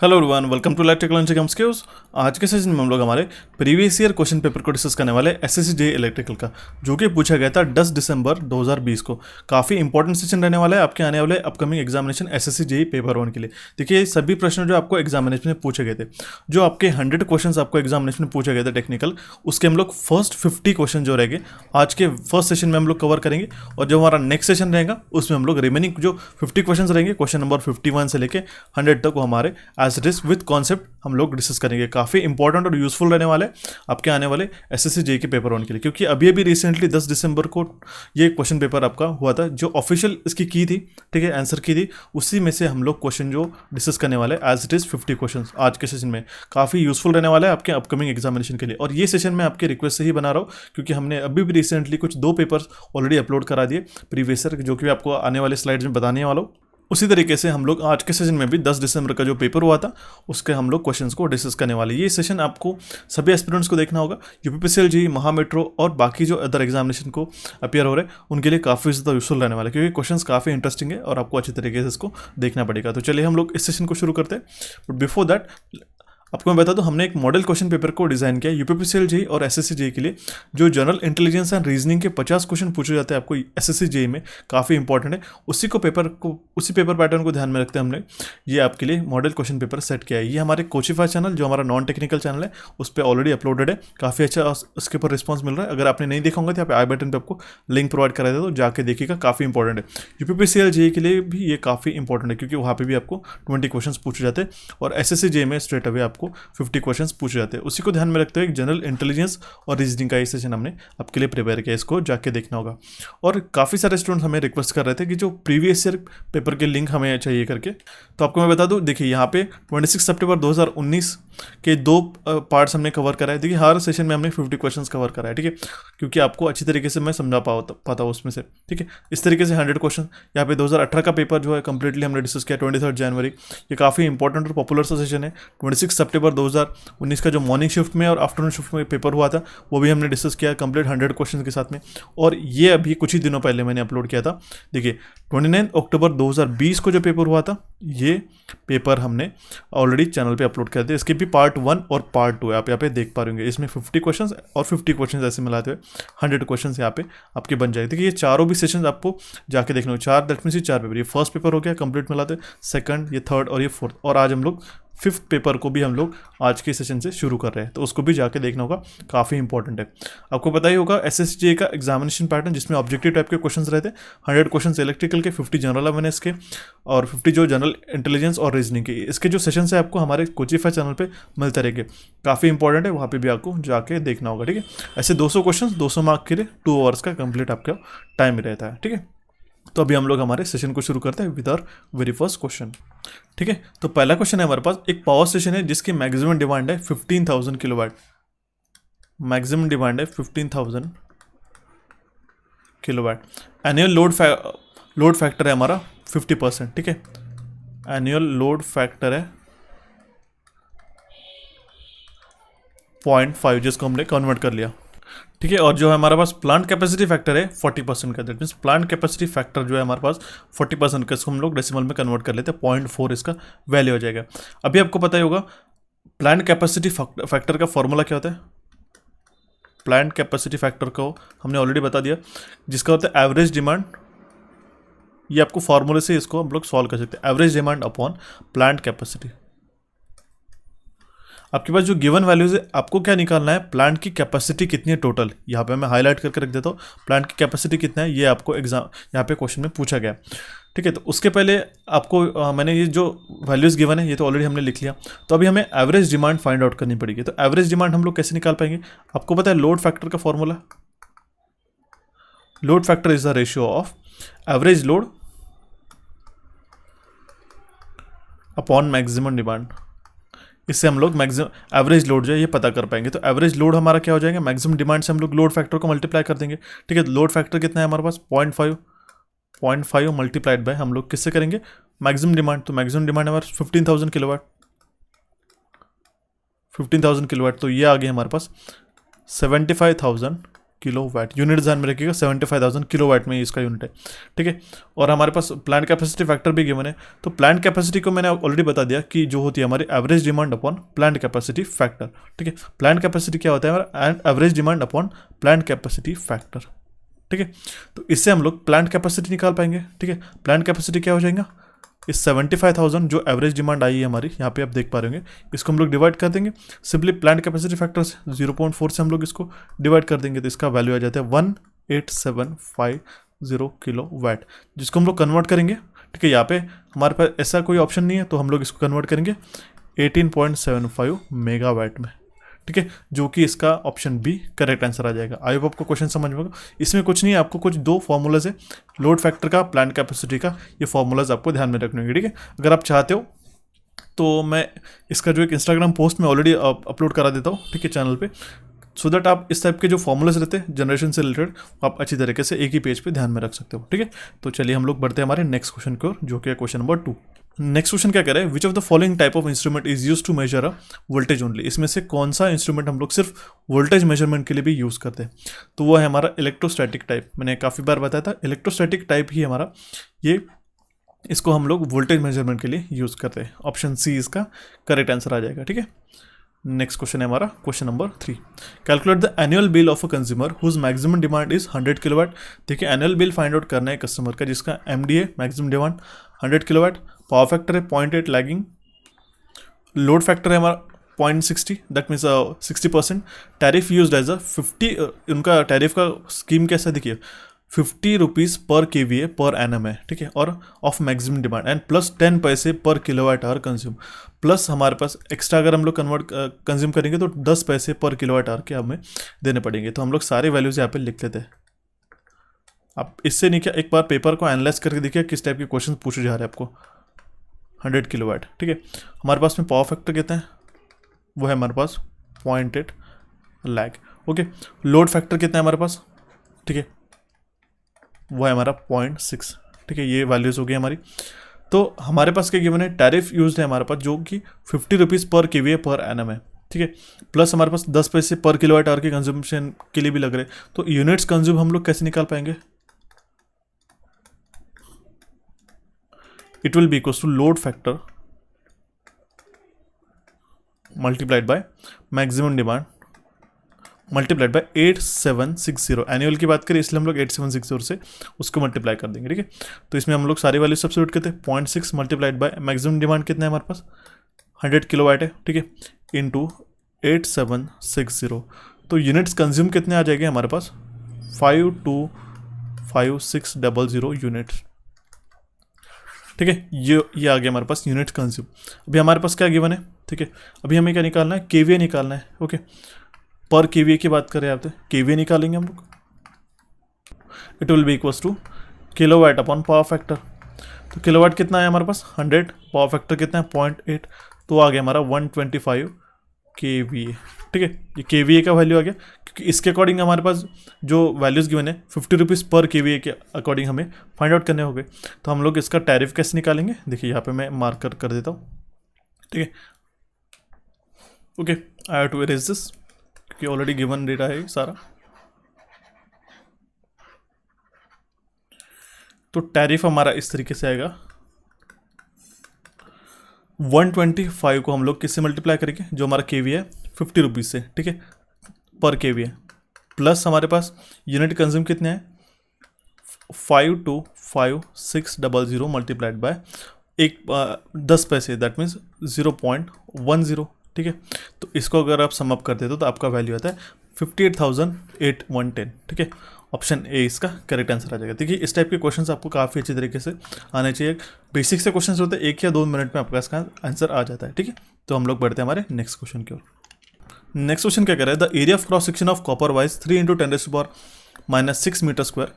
Hello everyone, welcome to electrical and skills. आज के session में हम लोग हमारे प्रीवियस ईयर क्वेश्चन पेपर को डिस्कस करने वाले एसएससी जेईई इलेक्ट्रिकल का, जो कि पूछा गया था 10 दिसंबर 2020 को। काफ़ी इंपॉर्टेंट सेशन रहने वाला है आपके आने वाले upcoming examination SSC JEE paper 1 के लिए। देखिए, सभी प्रश्न जो आपको एग्जामिनेशन में पूछे गए थे, जो आपके 100 क्वेश्चन आपको एग्जामिनेशन में पूछे गए थे टेक्निकल, उसके हम लोग फर्स्ट 50 क्वेश्चन जो रहेंगे आज के फर्स्ट सेशन में हम लोग कवर करेंगे। और जो हमारा नेक्स्ट सेशन रहेगा उसमें हम लोग रिमेनिंग जो 50 क्वेश्चन रहेंगे, क्वेश्चन नंबर 51 से लेके 100 तक, वो हमारे as it is with concept हम लोग डिस्कस करेंगे। काफ़ी इंपॉर्टेंट और यूजफुल रहने वाले आपके आने वाले एसएससी जेईई के पेपर 1 के लिए, क्योंकि अभी रिसेंटली 10 दिसंबर को ये क्वेश्चन पेपर आपका हुआ था। जो ऑफिशियल इसकी की थी, ठीक है, आंसर की थी, उसी में से हम लोग क्वेश्चन जो डिस्कस करने वाले एज इट इज 50 क्वेश्चन आज के सेशन में काफ़ी यूजफुल रहने वाला है आपके अपकमिंग एग्जामिनेशन के लिए। और ये सेशन मैं आपके रिक्वेस्ट से ही बना रहा हूँ, क्योंकि हमने अभी भी रिसेंटली कुछ 2 पेपर्स ऑलरेडी अपलोड करा दिए प्रीवियस ईयर, जो कि आपको आने वाले स्लाइड्स में बताने वाला हूँ। उसी तरीके से हम लोग आज के सेशन में भी 10 दिसंबर का जो पेपर हुआ था उसके हम लोग क्वेश्चंस को डिस्कस करने वाले। ये सेशन आपको सभी एस्पिरेंट्स को देखना होगा, यूपीपीसीएल जेईई, महा मेट्रो और बाकी जो अदर एग्जामिनेशन को अपियर हो रहे हैं उनके लिए काफ़ी ज़्यादा यूजफुल रहने वाला है, क्योंकि क्वेश्चंस काफ़ी इंटरेस्टिंग है और आपको अच्छी तरीके से इसको देखना पड़ेगा। तो चलिए हम लोग इस सेशन को शुरू करते हैं। बट बिफोर दैट आपको मैं बता दूं, हमने एक मॉडल क्वेश्चन पेपर को डिज़ाइन किया यूपीपीसीएल जेईई और एसएससी जेईई के लिए। जो जनरल इंटेलिजेंस एंड रीजनिंग के 50 क्वेश्चन पूछे जाते हैं आपको एसएससी जेईई में, काफ़ी इंपॉर्टेंट है। उसी पेपर पैटर्न को ध्यान में रखते हमने ये आपके लिए मॉडल क्वेश्चन पेपर सेट किया है। ये हमारे कोचिफाई चैनल, जो हमारा नॉन टेक्निकल चैनल है, उस पर ऑलरेडी अपलोडेड है। काफ़ी अच्छा उसके ऊपर रिस्पॉन्स मिल रहा है। अगर आपने नहीं देखा होगा तो यहाँ पे आई बटन पर आपको लिंक प्रोवाइड करा देता, तो जाके देखिएगा, काफ़ी इंपॉर्टेंट है। यूपीपीसीएल जेईई के लिए भी ये काफ़ी इंपॉर्टेंट है, क्योंकि वहाँ पर भी आपको 20 क्वेश्चन पूछे जाते हैं और एसएससी जेईई में स्ट्रेट अवे आपको 50 क्वेश्चन पूछे जाते हैं। उसी को ध्यान में रखते हुए एक जनरल इंटेलिजेंस और रीजनिंग का ये सेशन हमने आपके लिए प्रिपेयर किया, इसको जाके देखना होगा। और काफ़ी सारे स्टूडेंट्स हमें रिक्वेस्ट कर रहे थे कि जो प्रीवियस ईयर पेपर के लिंक हमें चाहिए करके, तो आपको मैं बता दूं, देखिए यहाँ पे 26 सितंबर 2019 के 2 पार्ट्स हमने कवर करा है। देखिए, हर सेशन में हमने 50 क्वेश्चन कवर करा है, ठीक है, क्योंकि आपको अच्छी तरीके से मैं समझा पाता हूँ उसमें से, ठीक है। इस तरीके से 100 क्वेश्चन यहाँ पे 2018 का पेपर जो है कंप्लीटली हमने डिस्कस किया 23 जनवरी। ये काफ़ी इंपॉर्टेंट और पॉपुलर सा सेशन है। 26 सितंबर 2019 का जो मॉर्निंग शिफ्ट में और आफ्टरनून शिफ्ट में पेपर हुआ था, वो भी हमने डिस्कस किया कंप्लीट 100 क्वेश्चन के साथ में। और ये अभी कुछ ही दिनों पहले मैंने अपलोड किया था। देखिए, 29 अक्टूबर 2020 को जो पेपर हुआ था, ये पेपर हमने ऑलरेडी चैनल पे अपलोड किया था। इसके भी पार्ट 1 और पार्ट 2 आप यहाँ पे देख पा रहे होंगे। इसमें 50 क्वेश्चन और 50 क्वेश्चन ऐसे मिलाते हुए 100 क्वेश्चन यहाँ पे आपके बन जाएंगे। देखिए, ये चारों भी सेशन आपको जाके देखना होगा। 4 दैट मीन्स ये 4 पेपर, ये फर्स्ट पेपर हो गया कंप्लीट मिलाते, सेकंड, ये थर्ड और ये फोर्थ, और आज हम लोग 5th पेपर को भी हम लोग आज के सेशन से शुरू कर रहे हैं, तो उसको भी जाके देखना होगा, काफ़ी इंपॉर्टेंट है। आपको पता ही होगा एसएससी जेईई का एग्जामिनेशन पैटर्न, जिसमें ऑब्जेक्टिव टाइप के क्वेश्चंस रहते हैं। 100 क्वेश्चंस इलेक्ट्रिकल के, 50 जनरल अवेयरनेस के और 50 जो जनरल इंटेलिजेंस और रीजनिंग के। इसके जो सेशन है आपको हमारे कोचिफाई चैनल पे मिलते रहेंगे, काफ़ी इंपॉर्टेंट है, वहाँ पे भी आपको जाके देखना होगा, ठीक है। ऐसे 200 क्वेश्चन 200 मार्क के लिए 2 आवर्स का कंप्लीट आपका टाइम रहता है, ठीक है। तो अभी हम लोग हमारे सेशन को शुरू करते हैं with our very first question, ठीक है। तो पहला क्वेश्चन है हमारे पास, एक पावर स्टेशन है जिसकी मैक्सिमम डिमांड है 15,000 किलोवाट। मैक्सिमम डिमांड है 15,000 किलोवाट। एनुअल लोड फैक्टर है हमारा 50%, ठीक है। एनुअल लोड फैक्टर है 0.5, जिसको हमने कन्वर्ट कर लिया, ठीक है। और जो है हमारे पास प्लांट कैपेसिटी फैक्टर है 40% का। That means plant capacity factor जो है हमारे पास 40% का, इसको हम लोग डेसिमल में कन्वर्ट कर लेते हैं, 0.4 इसका वैल्यू हो जाएगा। अभी आपको पता ही होगा प्लांट कैपेसिटी फैक्टर का फॉर्मूला क्या होता है। प्लांट कैपेसिटी फैक्टर को हमने ऑलरेडी बता दिया, जिसका होता है एवरेज डिमांड। ये आपको फॉर्मूले से इसको हम लोग सॉल्व कर सकते हैं, average demand upon plant capacity. आपके पास जो गिवन वैल्यूज है, आपको क्या निकालना है, प्लांट की कैपेसिटी कितनी है टोटल। यहाँ पे मैं हाईलाइट करके रख देता हूँ, प्लांट की कैपेसिटी कितना है, ये आपको एग्जाम यहाँ पे क्वेश्चन में पूछा गया, ठीक है। तो उसके पहले आपको मैंने ये जो वैल्यूज गिवन है ये तो ऑलरेडी हमने लिख लिया। तो अभी हमें एवरेज डिमांड फाइंड आउट करनी पड़ेगी। तो एवरेज डिमांड हम लोग कैसे निकाल पाएंगे, आपको पता है लोड फैक्टर का formula, load factor is the ratio of average load upon maximum demand. इससे हम लोग मैक्सिमम एवरेज लोड जो है ये पता कर पाएंगे। तो एवरेज लोड हमारा क्या हो जाएगा, मैक्सिमम डिमांड से हम लोग लोड फैक्टर को मल्टीप्लाई कर देंगे, ठीक है। लोड फैक्टर कितना है हमारे पास 0.5 मल्टीप्लाइड बाय हम लोग किससे करेंगे, मैक्सिमम डिमांड। तो मैक्सिमम डिमांड हमारे 15,000 किलोवाट, 15,000 किलोवाट, तो ये आ गया हमारे पास 75,000 किलोवाट, यूनिट ध्यान में रखिएगा, 75,000 किलोवाट में इसका यूनिट है, ठीक है। और हमारे पास प्लांट कैपेसिटी फैक्टर भी गिवन है, तो प्लांट कैपेसिटी को मैंने ऑलरेडी बता दिया कि जो होती है हमारी average demand upon plant capacity factor, ठीक है। प्लांट कैपेसिटी क्या होता है हमारा, and average demand upon plant capacity factor, ठीक है। तो इससे हम लोग प्लांट कैपेसिटी निकाल पाएंगे, ठीक है। प्लांट कैपेसिटी क्या हो जाएगा, इस 75,000 जो एवरेज डिमांड आई है हमारी, यहाँ पे आप देख पा रहे होंगे, इसको हम लोग डिवाइड कर देंगे सिंपली प्लांट कैपेसिटी फैक्टर से, 0.4 से हम लोग इसको डिवाइड कर देंगे, तो इसका वैल्यू आ जाता है 18750 किलोवाट, जिसको हम लोग कन्वर्ट करेंगे, ठीक है। यहाँ पे हमारे पास ऐसा कोई ऑप्शन नहीं है, तो हम लोग इसको कन्वर्ट करेंगे 18.75 मेगावाट में, ठीक है, जो कि इसका ऑप्शन बी करेक्ट आंसर आ जाएगा। आई होप आपको क्वेश्चन समझ में होगा। इसमें कुछ नहीं है, आपको कुछ दो फॉर्मूलाज है, लोड फैक्टर का, प्लांट कैपेसिटी का, ये फॉर्मूलाज आपको ध्यान में रखने होंगे, ठीक है। अगर आप चाहते हो तो मैं इसका जो एक इंस्टाग्राम पोस्ट में ऑलरेडी अपलोड करा देता हूँ, ठीक है, चैनल पे, सो दैट आप इस टाइप के जो फॉर्मूलाज रहते हैं जनरेशन से रिलेटेड, आप अच्छी तरीके से एक ही पेज पे ध्यान में रख सकते हो, ठीक है। तो चलिए हम लोग बढ़ते हैं हमारे नेक्स्ट क्वेश्चन की ओर, जो कि है क्वेश्चन नंबर 2। नेक्स्ट क्वेश्चन क्या कह रहा है, which of the following type of instrument is use to measure a voltage only, इसमें से कौन सा इंस्ट्रूमेंट हम लोग सिर्फ वोल्टेज मेजरमेंट के लिए भी यूज़ करते हैं, तो वो है हमारा इलेक्ट्रोस्टैटिक टाइप। मैंने काफ़ी बार बताया था, इलेक्ट्रोस्टैटिक टाइप ही हमारा ये, इसको हम लोग वोल्टेज मेजरमेंट के लिए यूज़ करते हैं। ऑप्शन सी इसका करेक्ट आंसर आ जाएगा, ठीक है। नेक्स्ट क्वेश्चन है हमारा question number 3, calculate the annual bill of a consumer whose maximum demand is 100 kilowatt. देखिए एनुअल बिल फाइंड आउट करना है कस्टमर का जिसका एमडी है, maximum demand 100 kilowatt, power factor है 0.8 लैगिंग, लोड फैक्टर है हमारा 0.60 that means 60%, tariff use as a 50, उनका टैरिफ का स्कीम कैसा देखिए 50 रुपीज़ पर KVA पर एनम है, ठीक है, और of maximum demand and plus 10 पैसे पर किलोवाट आवर कंज्यूम, प्लस हमारे पास एक्स्ट्रा अगर हम लोग कंज्यूम करेंगे तो 10 पैसे पर किलोवाट आवर के हमें देने पड़ेंगे। तो हम लोग सारे वैल्यूज यहाँ पे लिख लेते हैं। आप इससे नहीं क्या, एक बार पेपर को एनालाइज करके देखिए किस टाइप के क्वेश्चन पूछे जा रहे हैं आपको। 100 किलोवाट, ठीक है। हमारे पास में पावर फैक्टर कितना है, वो है हमारे पास 0.8 लैग, ओके। लोड फैक्टर कितना है हमारे पास, ठीक है, वो है हमारा 0.6, ठीक है। ये वैल्यूज हो गई हमारी। तो हमारे पास क्या गिवन है, टैरिफ यूज है हमारे पास जो कि 50 रुपीज़ पर KVA पर एनम है, ठीक है, प्लस हमारे पास 10 पैसे पर किलोवाट आवर के कंज्यूमशन के लिए भी लग रहे हैं। तो यूनिट्स कंज्यूम हम लोग कैसे निकाल पाएंगे, it will be equals to load factor multiplied by maximum demand multiplied by 8760। Annual की बात करें इसलिए हम लोग 8760 से उसको मल्टीप्लाई कर देंगे, ठीक है। तो इसमें हम लोग सारी वैल्यू सब्स्टिट्यूट करते हैं, 0.6 मल्टीप्लाइड बाय मैक्सिमम डिमांड कितना है हमारे पास 100 किलोवाट है, ठीक है, इंटू 8760। तो यूनिट्स कंज्यूम कितने आ जाएंगे हमारे पास 525600 यूनिट्स, ठीक है। ये आ गया हमारे पास यूनिट्स कंज्यूम। अभी हमारे पास क्या गिवन है, ठीक है, अभी हमें क्या निकालना है, KVA निकालना है, ओके। पर KVA की बात करें आप, KVA निकालेंगे हम लोग, it will be equals to kilowatt upon power factor. तो किलोवाट कितना है हमारे पास 100, पावर फैक्टर कितना है 0.8, तो आ गया हमारा 125 KVA, ठीक है। ये KVA का वैल्यू आ गया, क्योंकि इसके अकॉर्डिंग हमारे पास जो वैल्यूज़ गिवन है 50 रुपीज़ पर KVA के अकॉर्डिंग हमें फाइंड आउट करने होंगे। तो हम लोग इसका टैरिफ कैसे निकालेंगे, देखिए यहाँ पे मैं मार्कर कर देता हूँ, ठीक है, okay. I have to erase this कि ऑलरेडी गिवन डेटा है सारा। तो टैरिफ हमारा इस तरीके से आएगा, 125 को हम लोग किससे मल्टीप्लाई करेंगे, जो हमारा KVA है 50 रुपीज़ से, ठीक है, पर KVA, प्लस हमारे पास यूनिट कंज्यूम कितने हैं 525600 मल्टीप्लाइड बाय 10 पैसे दैट मीन्स 0.10, ठीक है। तो इसको अगर आप सम अप कर देते हो तो आपका वैल्यू आता है 58,810, ठीक है। ऑप्शन ए इसका करेक्ट आंसर आ जाएगा। देखिए इस टाइप के क्वेश्चंस आपको काफ़ी अच्छी तरीके से आने चाहिए। बेसिक से क्वेश्चंस होते हैं, 1 या 2 मिनट में आपका इसका आंसर आ जाता है, ठीक है। तो हम लोग बढ़ते हैं हमारे नेक्स्ट क्वेश्चन की ओर। नेक्स्ट क्वेश्चन क्या कह रहा है, the area of cross section of copper wire's 3 × 10⁻⁻6 metre square,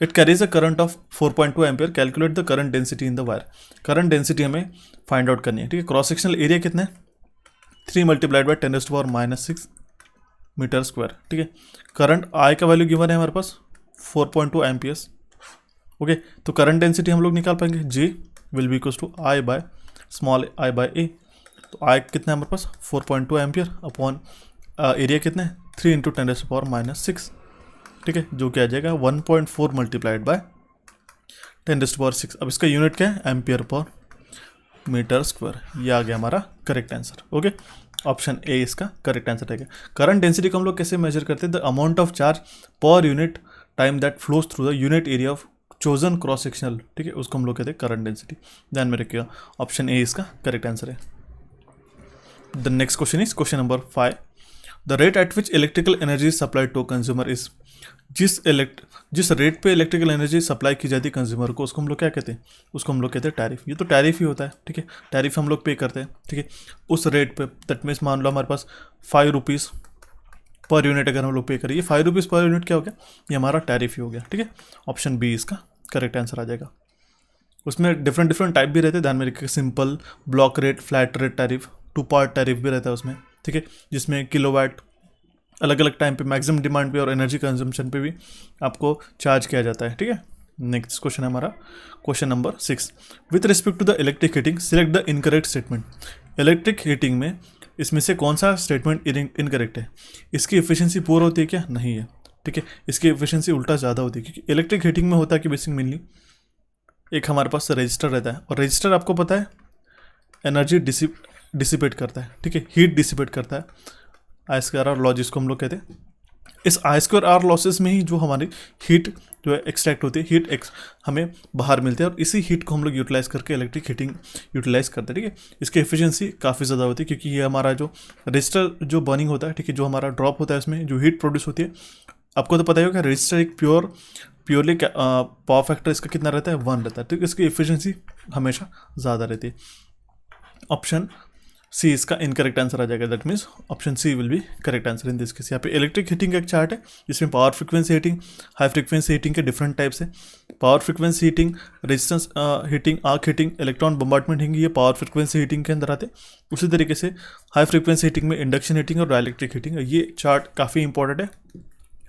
it carries a current of 4.2 ampere, calculate the current density in the wire. Current density हमें फाइंड आउट करनी है, ठीक है। क्रॉस सेक्शनल एरिया कितना है 3 × 10⁻6 मीटर स्क्वायर, ठीक है। Current I का वैल्यू गिवन है हमारे पास 4.2 एम्पियर्स, ओके। तो करंट डेंसिटी हम लोग निकाल पाएंगे, J will be equals to I by small I by A। तो I कितना है हमारे पास 4.2 एम्पियर अपॉन एरिया कितना है 3 × 10⁻6, ठीक है, जो कि आ जाएगा 1.4 मल्टीप्लाइड बाय 10⁻⁶। अब इसका यूनिट क्या है, एम्पियर पर मीटर स्क्वायर। ये आ गया हमारा correct answer. Okay, option A इसका करेक्ट आंसर रहेगा। करंट डेंसिटी को हम लोग कैसे मेजर करते हैं, the amount of charge per unit time that flows through the unit area of chosen cross sectional, ठीक है, उसको हम लोग कहते हैं करंट डेंसिटी। ध्यान में रखिएगा, ऑप्शन ए इसका करेक्ट आंसर है। The next question is question number 5। The rate at which electrical energy supply to consumer is, जिस रेट पे इलेक्ट्रिकल एनर्जी सप्लाई की जाती है कंज्यूमर को, उसको हम लोग क्या कहते हैं, उसको हम लोग कहते हैं टैरिफ। ये तो टैरिफ ही होता है, ठीक है, टैरिफ हम लोग पे करते हैं, ठीक है, उस रेट पे। दैट मीन्स मान लो हमारे पास 5 रुपीज़ पर यूनिट अगर हम लोग पे करें, ये 5 रुपीज़ पर यूनिट क्या हो गया, ये हमारा टैरिफ ही हो गया, ठीक है। ऑप्शन बी इसका करेक्ट आंसर आ जाएगा। उसमें डिफरेंट टाइप भी रहते हैं, ध्यान में रखिए, simple, block rate, flat rate tariff, 2 part tariff भी रहता है उसमें, ठीक है, जिसमें किलोवाट अलग अलग टाइम पे, मैक्सिमम डिमांड पे और एनर्जी कंजम्पशन पे भी आपको चार्ज किया जाता है, ठीक है। नेक्स्ट क्वेश्चन है हमारा question number 6। With respect to the electric heating select the incorrect statement. Electric heating में इसमें से कौन सा स्टेटमेंट इनकरेक्ट है, इसकी एफिशिएंसी पुअर होती है क्या, नहीं है, ठीक है, इसकी एफिशिएंसी उल्टा ज़्यादा होती है। क्योंकि इलेक्ट्रिक हीटिंग में होता है कि बेसिक मेनली एक हमारे पास रजिस्टर रहता है, और रजिस्टर आपको पता है एनर्जी डिसिपेट करता है, ठीक है, हीट डिसिपेट करता है। आई स्क्वायर आर लॉस जिसको हम लोग कहते हैं, इस आई स्क्वायर आर लॉसेस में ही जो हमारी हीट जो है एक्सट्रैक्ट होती है, हीट हमें बाहर मिलती है, और इसी हीट को हम लोग यूटिलाइज करके इलेक्ट्रिक हीटिंग यूटिलाइज करते हैं, ठीक है। इसकी एफिशिएंसी काफ़ी ज़्यादा होती है, क्योंकि ये हमारा जो रजिस्टर जो बर्निंग होता है, ठीक है, जो हमारा ड्रॉप होता है इसमें जो हीट प्रोड्यूस होती है, आपको तो पता ही होगा रजिस्टर एक प्योरली पावर फैक्टर इसका कितना रहता है, 1 रहता है, ठीक है, इसकी एफिशिएंसी हमेशा ज़्यादा रहती है। ऑप्शन सी इसका इनकरेक्ट आंसर आ जाएगा। That means option C will be correct answer in this case. यहाँ पे इलेक्ट्रिक हीटिंग का एक चार्ट है जिसमें power frequency heating, high frequency heating के डिफरेंट टाइप्स है। Power frequency heating, resistance heating, arc heating, electron bombardment heating, ये power frequency heating के अंदर आते। उसी तरीके से हाई फ्रीक्वेंसी हीटिंग में इंडक्शन हीटिंग और डाइलेक्ट्रिक हीटिंग। ये चार्ट काफ़ी इंपॉर्टेंट है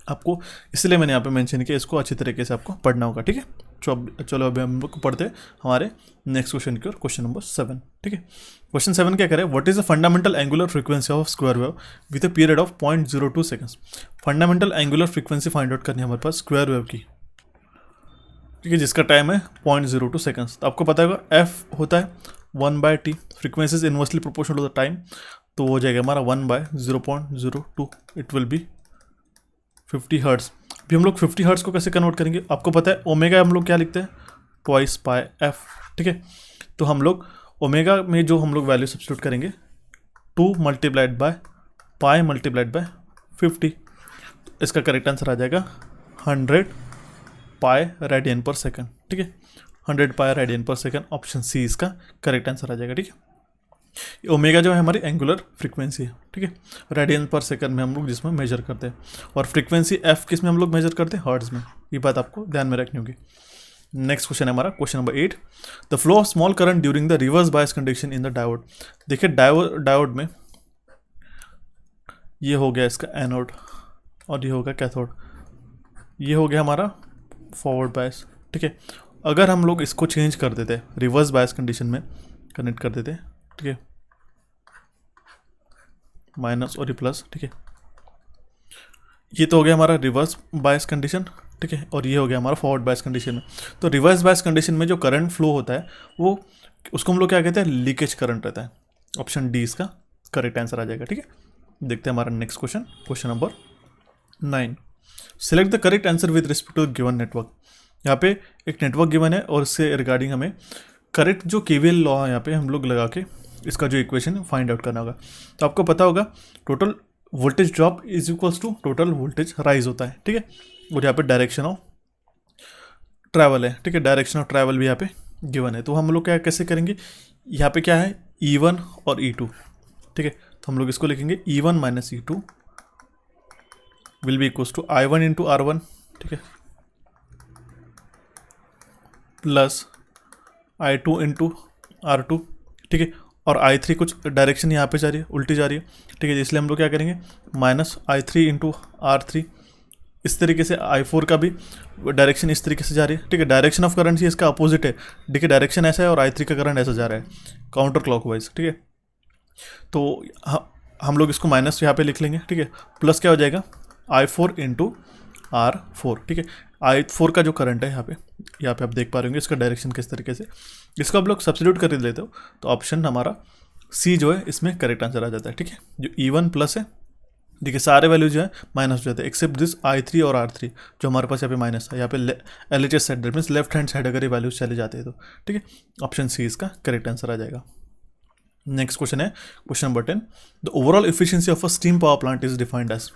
आपको, इसलिए मैंने यहाँ पे मेंशन किया, इसको अच्छी तरीके से आपको पढ़ना होगा, ठीक है। चलो अभी हम लोग पढ़ते हैं हमारे नेक्स्ट क्वेश्चन की ओर, क्वेश्चन नंबर 7, ठीक है। क्वेश्चन 7 क्या करें, what is the fundamental angular frequency of square wave with a period of 0.02 seconds. Fundamental angular frequency find out करनी है हमारे पास स्क्वायर वेव की, ठीक है, जिसका टाइम है 0.02 सेकंड्स। तो आपको पता होगा एफ होता है 1/t, frequency is inversely proportional to the time, तो हो जाएगा हमारा 1/0.02, इट विल बी 50 हर्ट्स। अभी हम लोग 50 हर्ट्स को कैसे कन्वर्ट करेंगे, आपको पता है ओमेगा हम लोग क्या लिखते हैं, ट्वाइस पाई एफ, ठीक है। तो हम लोग ओमेगा में जो हम लोग वैल्यू सब्स्टिट्यूट करेंगे 2 multiplied by pi multiplied bye 50, इसका करेक्ट आंसर आ जाएगा 100 पाई रेडियन पर सेकंड, ठीक है, 100 पाई रेडियन पर सेकंड। ऑप्शन सी इसका करेक्ट आंसर आ जाएगा, ठीक है। ओमेगा जो है हमारी एंगुलर फ्रीक्वेंसी है, ठीक है, रेडियन पर सेकंड में हम लोग जिसमें मेजर करते हैं, और फ्रीक्वेंसी एफ किस में हम लोग मेजर करते हैं, हर्ट्ज में। ये बात आपको ध्यान में रखनी होगी। नेक्स्ट क्वेश्चन है हमारा question number 8। The flow of small current during the reverse bias condition in the diode. देखिए डायोड में ये हो गया इसका एनोड और ये होगा कैथोड, ये हो गया हमारा फॉरवर्ड बायस, ठीक है। अगर हम लोग इसको चेंज कर देते, रिवर्स बायस कंडीशन में कनेक्ट कर देते, ठीक है, माइनस और ये प्लस, ठीक है, ये तो हो गया हमारा रिवर्स बायस कंडीशन, ठीक है, और ये हो गया हमारा फॉरवर्ड बायस कंडीशन में। तो रिवर्स बायस कंडीशन में जो करंट फ्लो होता है वो, उसको हम लोग क्या कहते हैं, लीकेज करंट रहता है। ऑप्शन डी इसका करेक्ट आंसर आ जाएगा, ठीक है। देखते हैं हमारा next question, question number 9। Select the correct answer with respect to given network. यहाँ पे एक नेटवर्क गिवन है और इससे रिगार्डिंग हमें करेक्ट जो केवीएल लॉ है यहाँ पे हम लोग लगा के इसका जो इक्वेशन है फाइंड आउट करना होगा। तो आपको पता होगा total voltage drop is equals to total voltage rise होता है, ठीक है, और यहाँ पे डायरेक्शन ऑफ ट्रैवल है, ठीक है, डायरेक्शन ऑफ ट्रैवल भी यहाँ पे गिवन है। तो हम लोग क्या कैसे करेंगे, यहाँ पे क्या है E1 और E2, ठीक है, तो हम लोग इसको लिखेंगे E1 minus E2 will be equals to I1 into R1, ठीक है, प्लस I2 इंटू R2, ठीक है, और I3 कुछ डायरेक्शन यहाँ पे जा रही है, उल्टी जा रही है, ठीक है, इसलिए हम लोग क्या करेंगे माइनस I3 इंटू R3। इस तरीके से I4 का भी डायरेक्शन इस तरीके से जा रही है, ठीक है, डायरेक्शन ऑफ करंट इसका अपोजिट है, ठीक है, डायरेक्शन ऐसा है और I3 का करंट ऐसा जा रहा है काउंटर क्लॉकवाइज, ठीक है। तो हम लोग इसको माइनस यहाँ पे लिख लेंगे, ठीक है, प्लस क्या हो जाएगा I4 इंटू R4, ठीक है। I4 का जो करंट है यहाँ पे आप देख पा रहे होंगे इसका डायरेक्शन किस तरीके से, इसको आप लोग सब्स्टिट्यूट कर लेते हो तो ऑप्शन हमारा सी जो है इसमें करेक्ट आंसर आ जाता है, ठीक है। जो E1 प्लस है, देखिए सारे वैल्यू जो है माइनस हो जाते हैं एक्सेप्ट दिस I3 और R3 जो हमारे पास यहाँ पे माइनस था। यहाँ पे LHS side that means left hand side अगर ये वैल्यूज चले जाते हैं तो, ठीक है, ऑप्शन सी इसका करेक्ट आंसर आ जाएगा। नेक्स्ट क्वेश्चन है question number 10, the overall efficiency of a steam power plant is defined as.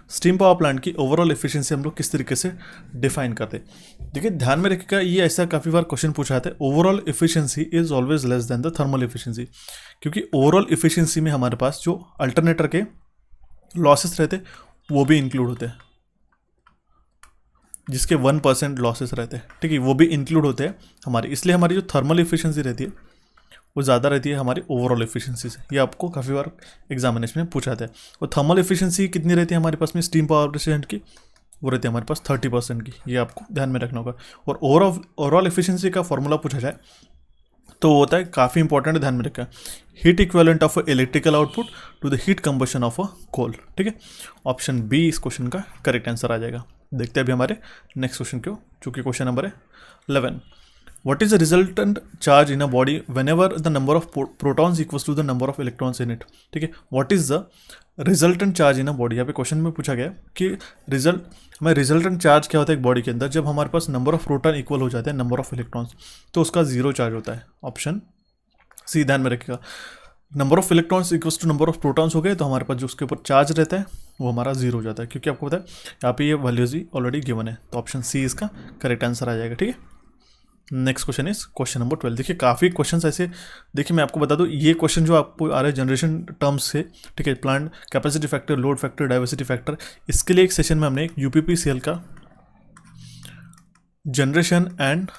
Steam power plant की ओवरऑल एफिशिएंसी हम लोग किस तरीके से डिफाइन करते हैं। देखिए ध्यान में रखिएगा, ये ऐसा काफ़ी बार क्वेश्चन पूछा जाता है, overall efficiency is always less than the thermal efficiency, क्योंकि ओवरऑल एफिशिएंसी में हमारे पास जो अल्टरनेटर के लॉसेस रहते वो भी इंक्लूड होते हैं, जिसके 1% लॉसेस रहते हैं, ठीक है, वो भी इंक्लूड होते हैं हमारे, इसलिए हमारी जो थर्मल एफिशिएंसी रहती है वो ज़्यादा रहती है हमारी ओवरऑल एफिशिएंसी से। ये आपको काफ़ी बार एग्जामिनेशन में पूछा जाता है। और थर्मल एफिशिएंसी कितनी रहती है हमारे पास में स्टीम पावर प्लांट की, वो रहती है हमारे पास 30% की, ये आपको ध्यान में रखना होगा। और ओवरऑल एफिशिएंसी का फॉर्मूला पूछा जाए तो वो होता है, काफ़ी इंपॉर्टेंट, ध्यान में रखा, heat equivalent of electrical output to the heat combustion of a coal, ठीक है। ऑप्शन बी इस क्वेश्चन का करेक्ट आंसर आ जाएगा। देखते हैं अभी हमारे नेक्स्ट क्वेश्चन को, जो कि क्वेश्चन नंबर है 11, what is the resultant charge in a body whenever the number of protons equals to the number of electrons in it, ठीक है। what is the resultant charge in a body, यहाँ पे question में पूछा गया कि resultant charge क्या होता है एक बॉडी के अंदर जब हमारे पास नंबर ऑफ प्रोटॉन इक्वल हो जाते हैं नंबर ऑफ इलेक्ट्रॉन्स, तो उसका जीरो चार्ज होता है। ऑप्शन सी ध्यान में रखिएगा, number of electrons equals to number of protons हो गए तो हमारे पास जो उसके ऊपर चार्ज रहता है वो हमारा जीरो हो जाता है, क्योंकि आपको पता है यहाँ पे ये वैल्यूज ही ऑलरेडी गिवन है, तो ऑप्शन सी इसका करेक्ट आंसर आ जाएगा, ठीक है। Next question is question number 12। देखिए काफ़ी क्वेश्चंस ऐसे, देखिए मैं आपको बता दूं ये क्वेश्चन जो आपको आ रहा है जनरेशन टर्म्स से, ठीक है, plant capacity factor, load factor, diversity factor, इसके लिए एक सेशन में हमने एक UPPCL का जनरेशन एंड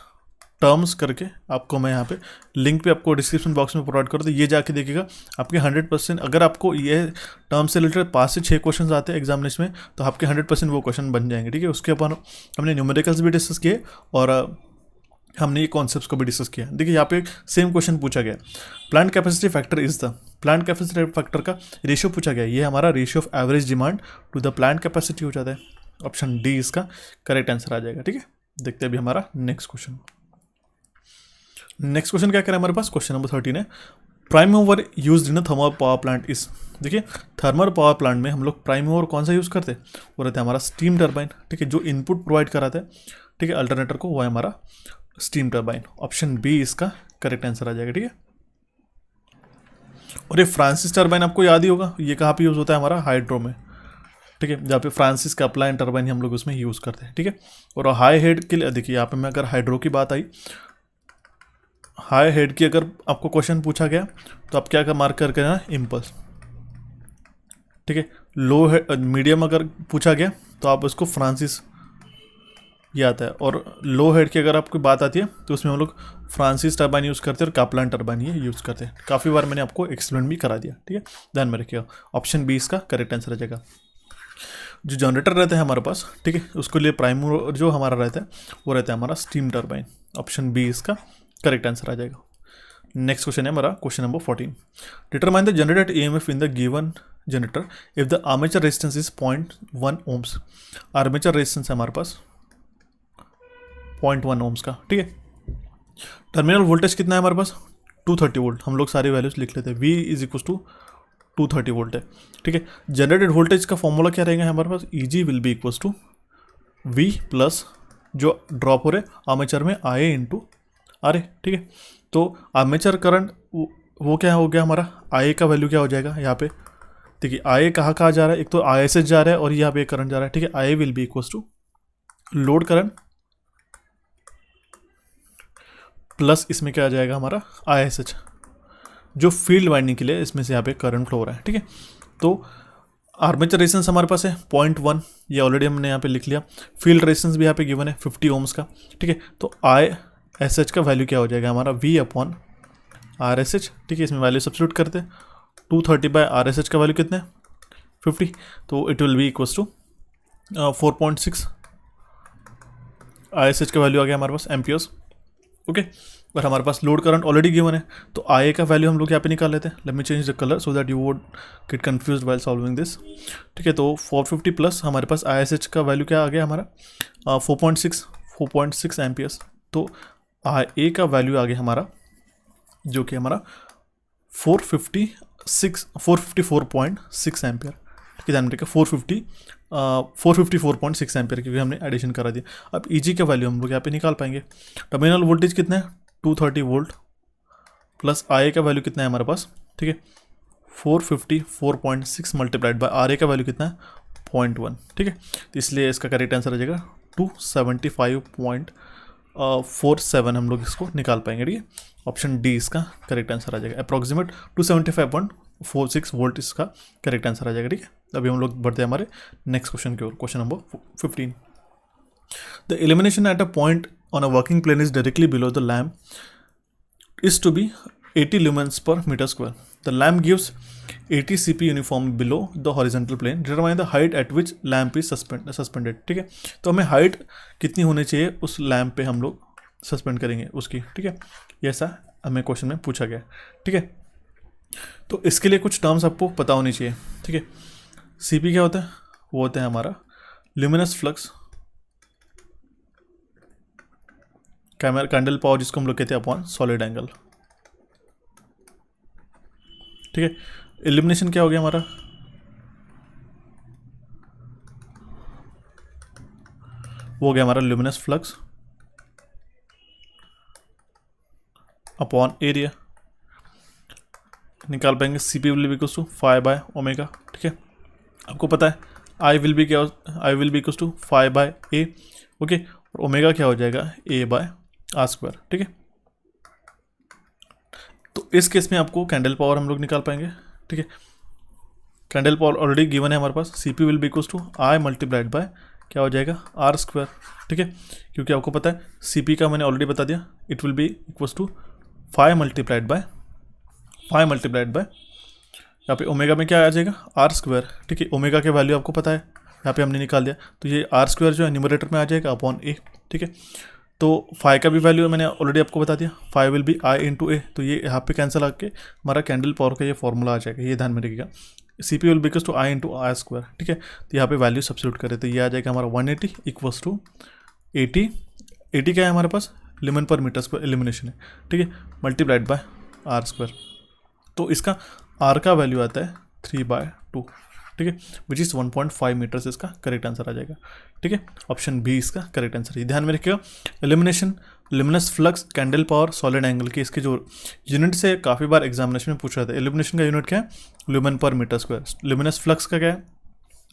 टर्म्स करके आपको मैं यहाँ पे लिंक पे आपको डिस्क्रिप्शन बॉक्स में प्रोवाइड कर दूँ, ये जाके देखिएगा आपके 100%, अगर आपको ये टर्म से रिलेटेड 5 से 6 क्वेश्चन आते हैं एग्जामिनेशन में तो आपके 100% वो क्वेश्चन बन जाएंगे, ठीक है। उसके ऊपर हमने न्यूमेरिकल्स भी डिस्कस किए और हमने ये कॉन्सेप्ट्स को भी डिस्कस किया। देखिए यहाँ पे सेम क्वेश्चन पूछा गया, plant capacity factor is the, plant capacity factor का रेशियो पूछा गया, ये हमारा ratio of average demand to the plant capacity हो जाता है। ऑप्शन डी इसका करेक्ट आंसर आ जाएगा, ठीक है। देखते हैं अभी हमारा नेक्स्ट क्वेश्चन। नेक्स्ट क्वेश्चन क्या करें हमारे पास, क्वेश्चन नंबर 13 है, prime mover used in a thermal power plant is. देखिए थर्मल पावर प्लांट में हम लोग प्राइम मूवर कौन सा यूज़ करते हैं, वो रहता है हमारा स्टीम टर्बाइन, ठीक है, जो इनपुट प्रोवाइड कराता है, ठीक है, अल्टरनेटर को, वो है हमारा स्टीम टर्बाइन। ऑप्शन बी इसका करेक्ट आंसर आ जाएगा, ठीक है। और ये फ्रांसिस टर्बाइन आपको याद ही होगा, ये कहाँ पे यूज़ होता है हमारा हाइड्रो में, ठीक है, जहाँ पे फ्रांसिस का अप्लाइन टर्बाइन हम लोग उसमें यूज़ करते हैं, ठीक है। और हाई हेड के लिए देखिए यहाँ पे मैं अगर हाइड्रो की बात आई, हाई हेड की अगर आपको क्वेश्चन पूछा गया तो आप क्या मार्क करके ना इम्पल्स, ठीक है। लो हेड मीडियम अगर पूछा गया तो आप उसको फ्रांसिस, ये आता है। और लो हेड की अगर आपको बात आती है तो उसमें हम लोग फ्रांसिस टर्बाइन यूज़ करते हैं और कापलान टर्बाइन ये यूज़ करते हैं। काफ़ी बार मैंने आपको एक्सप्लेन भी करा दिया, ठीक है, ध्यान में रखिएगा। ऑप्शन बी इसका करेक्ट आंसर आ जाएगा। जो जनरेटर रहता है हमारे पास, ठीक है, उसके लिए प्राइम जो हमारा रहता है वो रहता है हमारा स्टीम टर्बाइन। ऑप्शन बी इसका करेक्ट आंसर आ जाएगा। नेक्स्ट क्वेश्चन है हमारा question number 14, determine the generated EMF in the given generator if the armature resistance is 0.1 ohms. Armature resistance है हमारे पास 0.1 ओम्स का, ठीक है। टर्मिनल वोल्टेज कितना है हमारे पास 230 वोल्ट, हम लोग सारी वैल्यूज लिख लेते हैं, V is equal to 230 volt है, ठीक है। जनरेटेड वोल्टेज का फॉर्मूला क्या रहेगा हमारे पास, EG will be equal to V plus जो ड्रॉप हो रहे आर्मेचर में IA इंटू RA, ठीक है। तो आर्मेचर करंट वो क्या हो गया हमारा, IA का वैल्यू क्या हो जाएगा यहाँ पे, देखिए IA कहाँ जा रहा है, एक तो ISH जा रहा है और यहाँ पे करंट जा रहा है, ठीक है। IA will be equal to load current plus इसमें क्या आ जाएगा हमारा ISH, जो फील्ड वाइंडिंग के लिए इसमें से यहाँ पे करंट फ्लो हो रहा है, ठीक है। तो आर्मेचर रेजिस्टेंस हमारे पास है 0.1, ये ऑलरेडी हमने यहाँ पे लिख लिया। फील्ड रेजिस्टेंस भी यहाँ पे गिवन है 50 ओम्स का, ठीक है। तो ISH का वैल्यू क्या हो जाएगा हमारा V अपॉन RSH, ठीक है। इसमें वैल्यू सब्स्टिट्यूट करते हैं, 230 बाय RSH का वैल्यू कितना है 50, तो it will be equals to 4.6 ISH का वैल्यू आ गया हमारे पास एम्पियर्स, ओके। और हमारे पास लोड करंट ऑलरेडी गिवन है, तो आई का वैल्यू हम लोग यहाँ पे निकाल लेते हैं. Let me change the colour so that you would get confuse while solving this. ठीक है, तो 450 प्लस हमारे पास ISH का वैल्यू क्या आ गया हमारा 4.6 एम्पियर्स. तो IA का वैल्यू आ गया हमारा जो कि हमारा 454.6 एम्पियर. ठीक है, ध्यान रखिएगा 454.6 एम्पियर, क्योंकि हमने एडिशन करा दिया. अब EG का वैल्यू हम लोग यहाँ पे निकाल पाएंगे. टर्मिनल वोल्टेज कितना है 230 वोल्ट प्लस IA का वैल्यू कितना है हमारे पास. ठीक है, 454.6 मल्टीप्लाइड बाय RA का वैल्यू कितना है 0.1. ठीक है, तो इसलिए इसका करेक्ट आंसर आ जाएगा 275.47 हम लोग इसको निकाल पाएंगे. ठीक है, ऑप्शन डी इसका करेक्ट आंसर आ जाएगा. अप्रॉक्सीमेट 275.46 वोल्ट इसका करेक्ट आंसर आ जाएगा. ठीक है, अभी हम लोग बढ़ते हैं हमारे नेक्स्ट क्वेश्चन की ओर. Question number 15. The illumination at a point on a working plane is directly below the lamp is to be 80 lumens per meter square. The lamp gives 80 cp uniform below the horizontal plane. Determine the height at which lamp is suspended. ठीक है, तो हमें height कितनी होनी चाहिए उस lamp पे हम लोग सस्पेंड करेंगे उसकी. ठीक है, ये ऐसा हमें क्वेश्चन में पूछा गया. ठीक है, तो इसके लिए कुछ टर्म्स आपको पता होनी चाहिए. ठीक है, CP क्या होता है, वो होता है हमारा ल्यूमिनस फ्लक्स, कैंडल पावर जिसको हम लोग कहते हैं अपॉन सॉलिड एंगल. ठीक है, इल्यूमिनेशन क्या हो गया हमारा, वो हो गया हमारा ल्यूमिनस फ्लक्स अपॉन एरिया. निकाल पाएंगे CP will be equals to 5/ω. ठीक है, आपको पता है I will be 5/A. Okay, और ओमेगा क्या हो जाएगा A/r². ठीक है, तो इस केस में आपको कैंडल पावर हम लोग निकाल पाएंगे. ठीक है, कैंडल पावर ऑलरेडी गिवन है हमारे पास. CP will be equals to I multiplied by क्या हो जाएगा r². ठीक है, क्योंकि आपको पता है CP का मैंने ऑलरेडी बता दिया, it will be equals to 5 multiplied by यहाँ पे ओमेगा में क्या आ जाएगा r². ठीक है, ओमेगा के वैल्यू आपको पता है, यहाँ पे हमने निकाल दिया, तो ये r² जो है न्यूमरेटर में आ जाएगा अपॉन A. ठीक है, तो 5 का भी वैल्यू मैंने ऑलरेडी आपको बता दिया, 5 will be I into A. तो ये यहाँ पे कैंसिल आके हमारा कैंडल पावर का ये फॉर्मूला आ जाएगा, ये ध्यान में रखिएगा. CP will be equals to I into r². ठीक है, तो यहाँ पे वैल्यू सब्स्टिट्यूट करें तो ये आ जाएगा हमारा 180 इक्वल्स टू 80 क्या है हमारे पास ल्यूमेन पर मीटर स्क्वायर इल्यूमिनेशन है. ठीक है, मल्टीप्लाइड बाय r². तो इसका R का वैल्यू आता है 3/2. ठीक है, विच इज़ 1.5 मीटर्स इसका करेक्ट आंसर आ जाएगा. ठीक है, ऑप्शन बी इसका करेक्ट आंसर है. ध्यान में रखिएगा, illumination, luminous flux, candle power, solid angle के इसके जो यूनिट से काफ़ी बार एग्जामिनेशन में पूछा था. इल्यूमिनेशन का यूनिट क्या है ल्यूमेन पर मीटर स्क्वायर. ल्यूमिनस फ्लक्स का क्या है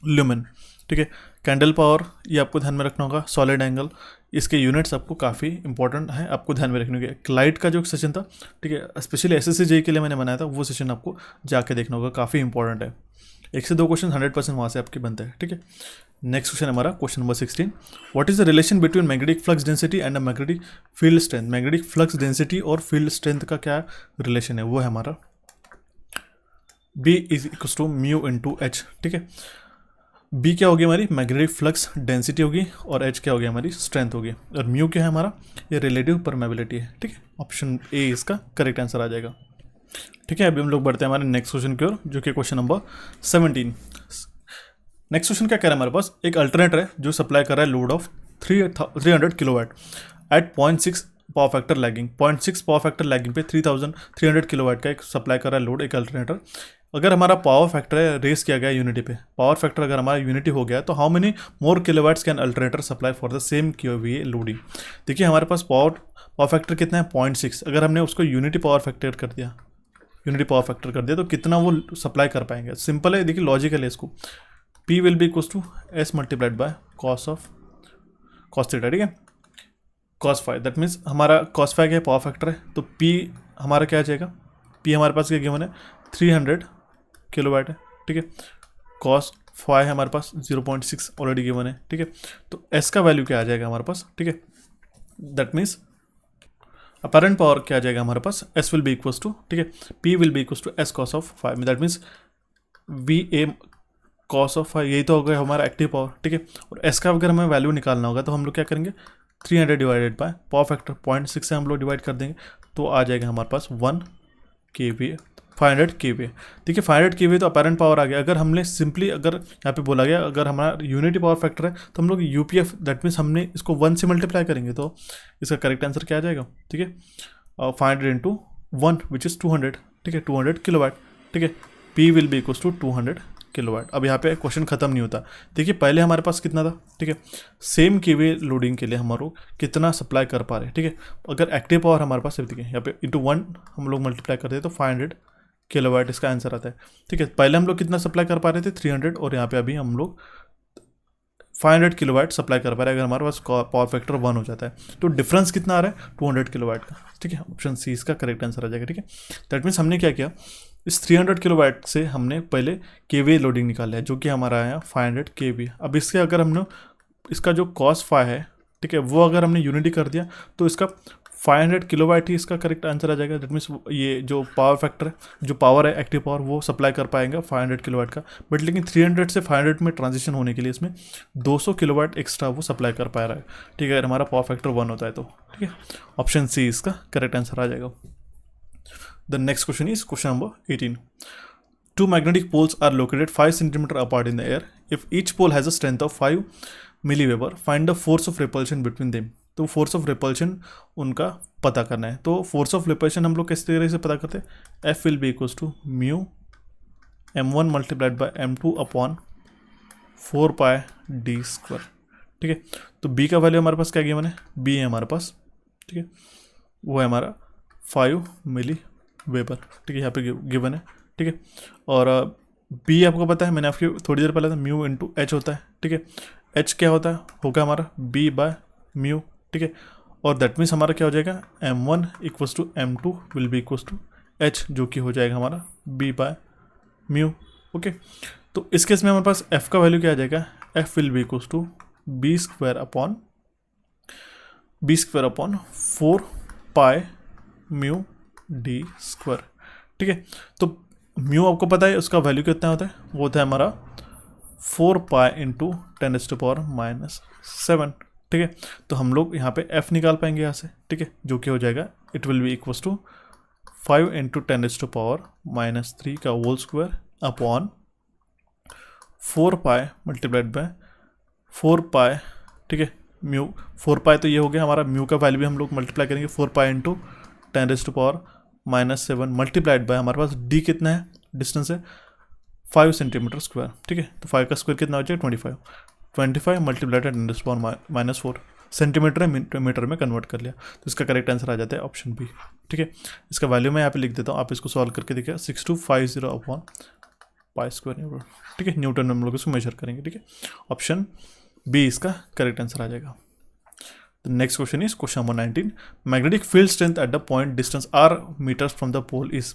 ल्यूमेन. ठीक है, कैंडल पावर ये आपको ध्यान में रखना होगा. सॉलिड एंगल इसके यूनिट्स आपको काफ़ी इंपॉर्टेंट है, आपको ध्यान में रखने होंगे. लाइट का जो सेशन था, ठीक है, स्पेशली SSC JEE के लिए मैंने बनाया था, वो सेशन आपको जाके देखना होगा, काफ़ी इंपॉर्टेंट है. 1 से 2 क्वेश्चन 100% वहाँ से आपके बनते हैं. ठीक है, नेक्स्ट क्वेश्चन हमारा question number 16. What is the relation between magnetic flux density and a magnetic field strength. Magnetic flux density और फील्ड स्ट्रेंथ का क्या रिलेशन है, वो है हमारा B is equals to mu into H. ठीक है, B क्या होगी हमारी मैग्नेटिक फ्लक्स डेंसिटी होगी और H क्या होगी हमारी स्ट्रेंथ होगी, और म्यू क्या है हमारा ये रिलेटिव परमेबिलिटी है. ठीक है, ऑप्शन A इसका करेक्ट आंसर आ जाएगा. ठीक है, अभी हम लोग बढ़ते हैं हमारे नेक्स्ट क्वेश्चन की ओर, जो कि क्वेश्चन नंबर 17. नेक्स्ट क्वेश्चन क्या कह रहा है हमारे पास, एक अल्टरनेटर है जो सप्लाई कर रहा है load of 300 kilowatt at 0.6 power factor lagging. 0.6 power factor lagging पे 300 किलोवाट का एक सप्लाई कर रहा है लोड एक अल्टरनेटर. अगर हमारा पावर फैक्टर है रेस किया गया यूनिटी पे, पावर फैक्टर अगर हमारा यूनिटी हो गया तो how many more kilowatts can alternator supply for the same QVA loading. देखिए हमारे पास पावर फैक्टर कितना है 0.6. अगर हमने उसको यूनिटी पावर फैक्टर कर दिया तो कितना वो सप्लाई कर पाएंगे. सिंपल है, देखिए लॉजिकल है इसको. P will be equals to S multiplied by cos theta. ठीक है, cos फाइव, दैट मीन्स हमारा cos फाइव का पावर फैक्टर है, तो P हमारा क्या आ जाएगा, P हमारे पास क्या गिवन है 300 किलोवाट है. ठीक है, cos फाइव है हमारे पास 0.6 ऑलरेडी गिवन है. ठीक है, तो S का वैल्यू क्या आ जाएगा हमारे पास. ठीक है, दैट मीन्स अपरेंट पावर क्या आ जाएगा हमारे पास S will be equals to, ठीक है, P will be equals to S cos of 5. That means VA cos of 5, यही तो हो गया हमारा एक्टिव पावर. ठीक है, और S का अगर हमें वैल्यू निकालना होगा तो हम लोग क्या करेंगे 300 डिवाइडेड बाय पावर फैक्टर 0.6 से हम लोग डिवाइड कर देंगे तो आ जाएगा हमारे पास 1 kVA 500 kVA। देखिए 500 kVA तो अपेरेंट पावर आ गया। अगर हमने सिंपली अगर यहाँ पे बोला गया अगर हमारा यूनिटी पावर फैक्टर है तो हम लोग यूपीएफ दैट मीन्स हमने इसको 1 से मल्टीप्लाई करेंगे तो इसका करेक्ट आंसर क्या आ जाएगा, ठीक है, 500 इंटू 1 विच इज़ 200, ठीक है, 200 किलोवाट, ठीक है, P will be equals to 200 kilowatt. अब यहाँ पे क्वेश्चन खत्म नहीं होता। देखिए पहले हमारे पास कितना था, ठीक है, सेम केवीए लोडिंग के लिए हमारे कितना सप्लाई कर पा रहे हैं, ठीक है, अगर एक्टिव पावर हमारे पास देखिए यहाँ पे इंटू 1 हम लोग मल्टीप्लाई करते हैं तो 500 किलोवाट इसका आंसर आता है, ठीक है। पहले हम लोग कितना सप्लाई कर पा रहे थे 300 और यहाँ पे अभी हम लोग 500 किलोवाट सप्लाई कर पा रहे हैं। अगर हमारे पास पावर फैक्टर 1 हो जाता है तो डिफरेंस कितना आ रहा है 200 किलोवाट का, ठीक है, ऑप्शन सी इसका करेक्ट आंसर आ जाएगा, ठीक है। दैट मीन्स हमने क्या किया, इस 300 किलोवाट से हमने पहले केवीए लोडिंग निकाल लिया जो कि हमारा आया 500 केवीए। अब इसके अगर हमने इसका जो कॉस फाई है, ठीक है, वो अगर हमने यूनिटी कर दिया तो इसका 500 किलोवाट ही इसका करेक्ट आंसर आ जाएगा। दैट मीन्स ये जो पावर फैक्टर है, जो पावर है एक्टिव पावर वो सप्लाई कर पाएंगे 500 किलोवाट का, बट लेकिन 300 से 500 में ट्रांजिशन होने के लिए इसमें 200 किलोवाट एक्स्ट्रा वो सप्लाई कर पा रहा है, ठीक है, अगर हमारा पावर फैक्टर 1 होता है तो, ठीक है, ऑप्शन सी इसका करेक्ट आंसर आ जाएगा। The next question is question number 18। Two magnetic poles are located 5 cm apart in the air. If each pole has a strength of 5 milliweber, find the force of repulsion between them. तो force of repulsion उनका पता करना है। तो force of repulsion हम लोग किस तरह से पता करते हैं, F will be equals to mu m1 multiplied by m2 upon 4 pi d square, ठीक है। तो B का वैल्यू हमारे पास क्या गिवन है, B है हमारे पास, ठीक है, वो है हमारा 5 मिली वेबर, ठीक है, यहाँ पे गिवन है, ठीक है। और B आपको पता है, मैंने आपकी थोड़ी देर पहले था म्यू इंटू एच होता है, ठीक है, H क्या होता है, होगा हमारा B बाय म्यू, ठीक है, और दैट मीन्स हमारा क्या हो जाएगा m1 equals to m2 will be equals to h जो कि हो जाएगा हमारा B बाय म्यू, ओके। तो इस केस में हमारे पास f का वैल्यू क्या आ जाएगा, f will be equals to b square upon 4 pi mu d square, ठीक है। तो म्यू आपको पता है उसका वैल्यू कितना होता है, वो होता है हमारा 4 पाई इंटू 10⁻⁷, ठीक है। तो हम लोग यहाँ पे f निकाल पाएंगे यहाँ से, ठीक है, जो कि हो जाएगा it will be equals to 5 into 10⁻⁻³ का whole square upon 4 pi multiplied by 4 pi, ठीक है, म्यू 4 पाई तो ये हो गया हमारा, म्यू का वैल्यू भी हम लोग मल्टीप्लाई करेंगे 4 पाई इंटू 10⁻⁻⁷ मल्टीप्लाइड बाय हमारे पास d कितना है, डिस्टेंस है 5 सेंटीमीटर स्क्वायर, ठीक है। तो 5 का स्क्वायर कितना हो जाएगा 25 मल्टीप्लाइड 10⁻⁻⁴ सेंटीमीटर मीटर में कन्वर्ट कर लिया, तो इसका करेक्ट आंसर आ जाता है ऑप्शन बी, ठीक है। इसका वैल्यू मैं यहाँ पे लिख देता हूँ, आप इसको सॉल्व करके देखिए 6250 अपॉन पाई स्क्वायर न्यूटन, ठीक है, न्यूटन में हम लोग इसको मेजर करेंगे, ठीक है, ऑप्शन बी इसका करेक्ट आंसर आ जाएगा। The next question is question number 19. Magnetic field strength at the point distance r meters from the pole is.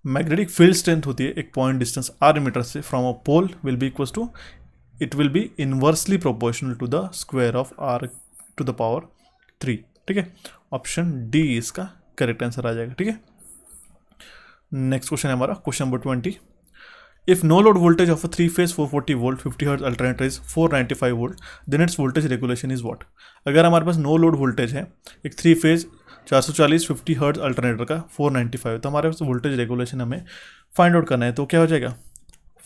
Magnetic field strength होती है एक point distance r meters से from a pole will be equals to, it will be inversely proportional to the square of r to the power 3, ठीक है, option D इसका correct answer आ जाएगा, ठीक है। नेक्स्ट क्वेश्चन है हमारा question number 20। If no load voltage of a 3-phase 440 volt 50 Hz alternator is 495 volt, then its voltage regulation is what? अगर हमारे पास नो लोड वोल्टेज है एक 3 फेज 440 50 Hz अल्टरनेटर का 495, तो हमारे पास वोल्टेज रेगुलेशन हमें फाइंड आउट करना है। तो क्या हो जाएगा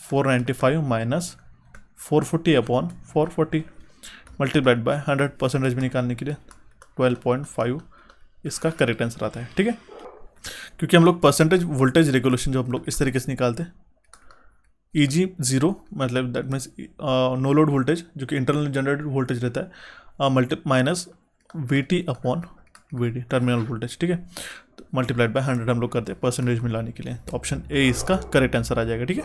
495 माइनस 440 अपॉन 440 मल्टीप्लाइड बाय 100% में निकालने के लिए 12.5 इसका करेक्ट आंसर आता है, ठीक है। क्योंकि हम लोग परसेंटेज वोल्टेज रेगुलेशन जो हम लोग इस तरीके से निकालते हैं, EG 0 मतलब that means no load voltage जो कि इंटरनल जनरेटेड वोल्टेज रहता है minus VT upon VD terminal voltage, ठीक है, तो मल्टीप्लाइड बाय 100 हम लोग करते हैं परसेंटेज में लाने के लिए, तो ऑप्शन ए इसका करेक्ट आंसर आ जाएगा, ठीक है,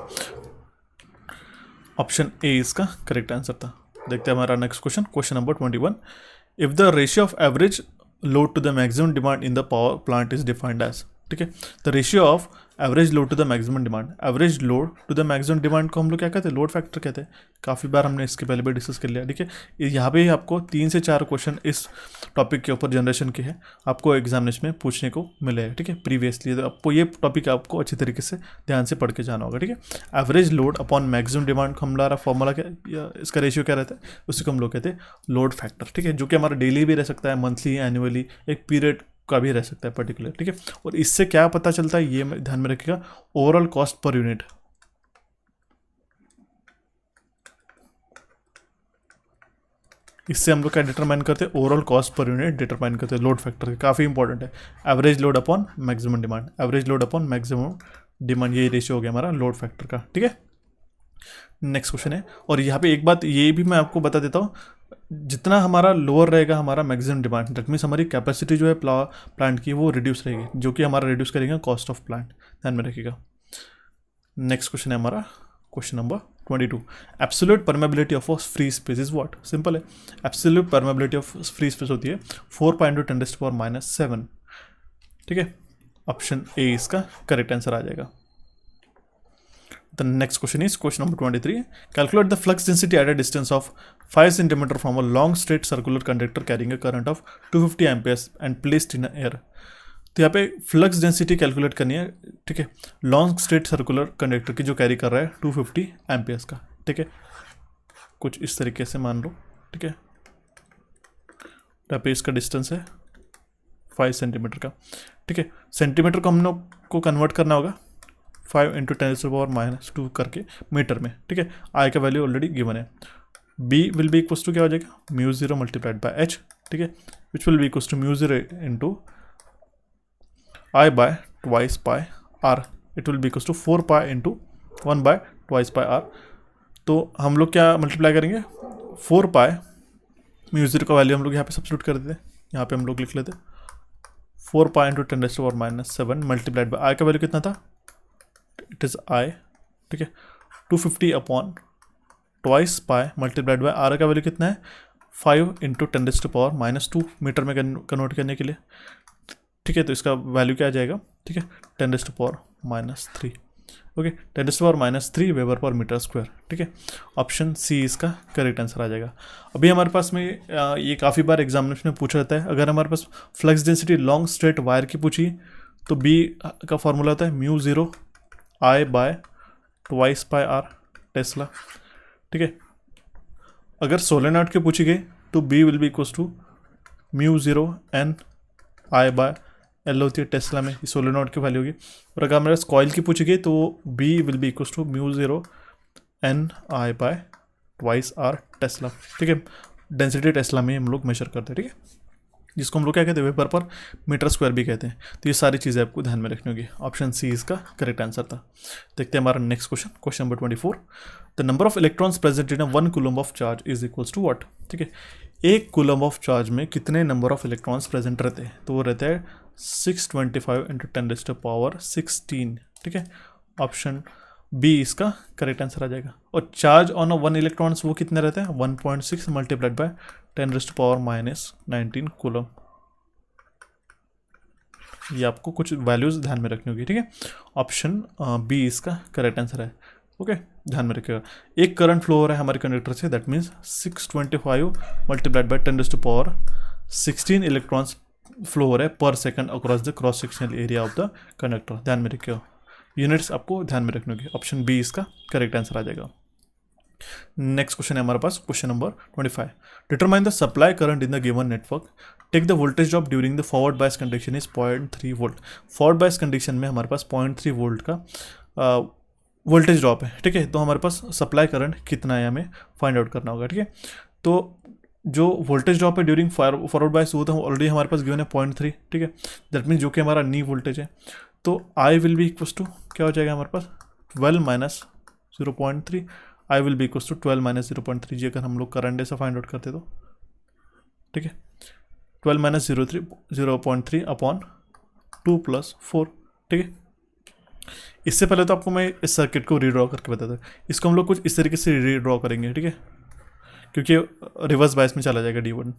ऑप्शन ए इसका करेक्ट आंसर था। देखते हैं हमारा next question, question number 21। If the ratio of average load to the maximum demand in the power plant is defined as, ठीक है, the ratio of average load to the maximum demand, average load to the maximum demand को हम लोग क्या कहते हैं, load factor कहते हैं। काफ़ी बार हमने इसके पहले भी डिस्कस कर लिया, ठीक है। यहाँ पे आपको 3 से 4 क्वेश्चन इस टॉपिक के ऊपर जनरेशन के हैं, आपको एग्जामिनेशन में पूछने को मिले, ठीक है, प्रीवियसली। तो आपको ये टॉपिक आपको अच्छी तरीके से ध्यान से पढ़ के जाना होगा, ठीक है। Average load upon maximum demand को हमारा फॉर्मूला क्या, इसका रेशियो क्या रहता है, उसी को हम लोग कहते हैं लोड फैक्टर, ठीक है, जो कि हमारा डेली भी रह सकता है, मंथली, एनुअली, एक पीरियड का भी रह सकता है पर्टिकुलर, ठीक है। और इससे क्या पता चलता है, ये ध्यान में रखिएगा, ओवरऑल कॉस्ट पर यूनिट। इससे हम लोग क्या डिटरमाइन करते हैं, overall cost per unit determine करते हैं लोड फैक्टर, काफ़ी इंपॉर्टेंट है। Average load upon maximum demand, average load upon maximum demand, ये रेशियो हो गया हमारा लोड फैक्टर का, ठीक है। नेक्स्ट क्वेश्चन है, और यहाँ पे एक बात ये भी मैं आपको बता देता हूँ, जितना हमारा लोअर रहेगा हमारा मैक्सिमम डिमांड, दैट मीन्स हमारी कैपेसिटी जो है प्लांट की वो रिड्यूस रहेगी, जो कि हमारा रिड्यूस करेगा कॉस्ट ऑफ प्लांट, ध्यान में रखिएगा। नेक्स्ट क्वेश्चन है हमारा question number 22, absolute permeability of free space is what. Simple है, absolute permeability of free space होती है 4 × 10⁻⁷, ठीक है। ऑप्शन ए इसका करेक्ट आंसर आ जाएगा। The next question is question number 23. Calculate the flux density at a distance of 5 cm from a long straight circular conductor carrying a current of 250 amperes and placed in air. तो यहाँ पे flux density calculate करनी है, ठीक है, long straight circular conductor की जो carry कर रहा है 250 एम्पियर्स का, ठीक है। कुछ इस तरीके से मान लो, ठीक है। यहाँ पे इसका डिस्टेंस है 5 सेंटीमीटर का, ठीक है। सेंटीमीटर को हम लोग को कन्वर्ट करना होगा 5 × 10⁻² करके मीटर में, ठीक है। आई का वैल्यू ऑलरेडी गिवन है। B will be equals to क्या हो जाएगा, μ0 मल्टीप्लाइड बाय एच, ठीक है, which will be equals to μ0 × I by twice pi R, it will be equals to 4 pi × 1 by twice pi R. तो हम लोग क्या मल्टीप्लाई करेंगे, 4 पाई, μ0 का वैल्यू हम लोग यहाँ पे सब्स्टिट्यूट कर देते हैं, यहाँ पे हम लोग लिख लेते हैं 4 पाई × 10⁻⁷ मल्टीप्लाइड बाय आई का वैल्यू कितना था, इट इज़ आई, ठीक है, 250 upon twice pi multiplied by R का वैल्यू कितना है 5 × 10⁻² मीटर में कन्वर्ट करने के लिए, ठीक है। तो इसका वैल्यू क्या आ जाएगा, ठीक है, 10⁻³ okay, 10⁻³ weber per metre square, ठीक है। ऑप्शन सी इसका करेक्ट आंसर आ जाएगा। अभी हमारे पास में ये काफ़ी बार एग्जामिनेशन में पूछा जाता है, अगर हमारे पास flux density long straight wire की पूछी तो बी का फॉर्मूला होता है μ0 I by twice pi R tesla, ठीक है। अगर सोलेनॉइड के पूछी गई तो B will be equals to μ0 n I by L होती है टेस्ला में, सोलेनॉइड की वैल्यू होगी। और अगर हमारे पास कॉइल की पूछी गई तो B will be equals to μ0 n I by twice R tesla, ठीक है। डेंसिटी टेस्ला में हम लोग मेजर करते हैं, ठीक है, जिसको हम लोग क्या कहते हैं, वेपर पर मीटर स्क्वायर भी कहते हैं। तो ये सारी चीज़ें आपको ध्यान में रखनी होगी। ऑप्शन सी इसका करेक्ट आंसर था। देखते हैं हमारा next question, question number 24, the number of electrons present in 1 coulomb of charge is equals to what, ठीक है। 1 कूलम ऑफ चार्ज में कितने नंबर ऑफ इलेक्ट्रॉन्स प्रेजेंट रहते हैं, तो वो रहता है 625 × 10⁻16, ठीक है। ऑप्शन बी इसका करेक्ट आंसर आ जाएगा। और चार्ज ऑन 1 इलेक्ट्रॉन्स वो कितने रहते हैं, 1.6 मल्टीप्लाइड बाय 10⁻⁻19 कूलम। ये आपको कुछ वैल्यूज ध्यान में रखनी होगी, ठीक है। ऑप्शन बी इसका करेक्ट आंसर है, ओके, ध्यान में रखिएगा। एक करंट फ्लो हो रहा है हमारे कंडक्टर से, that means 625 multiplied by 10⁻16 electrons flow हो रहा है पर second across the cross sectional area of the conductor, ध्यान में रखिएगा। यूनिट्स आपको ध्यान में रखनी होगी। ऑप्शन बी इसका करेक्ट आंसर आ जाएगा। नेक्स्ट क्वेश्चन है हमारे पास question number 25, determine the supply current in the given network, take the voltage drop during the forward bias condition is 0.3 volt. Forward bias condition में हमारे पास 0.3 वोल्ट का voltage drop है, ठीक है। तो हमारे पास सप्लाई करंट कितना है हमें फाइंड आउट करना होगा, ठीक है। तो जो वोल्टेज ड्रॉप है ड्यूरिंग फॉरवर्ड बायस वो तो ऑलरेडी हमारे पास गिवन है 0.3, ठीक है। दैट मीन्स जो कि हमारा नी वोल्टेज है, तो I will be equals to क्या हो जाएगा हमारे पास 12 minus 0.3, I will be equals to 12 minus 0.3 जी, अगर हम लोग करंट ऐसा फाइंड आउट करते तो, ठीक है। 12 माइनस 0.3 अपॉन 2 + 4, ठीक है। इससे पहले तो आपको मैं इस सर्किट को रीड्रॉ करके बताता, इसको हम लोग कुछ इस तरीके से रीड्रॉ करेंगे, ठीक है, क्योंकि रिवर्स बायस में चला जाएगा D1।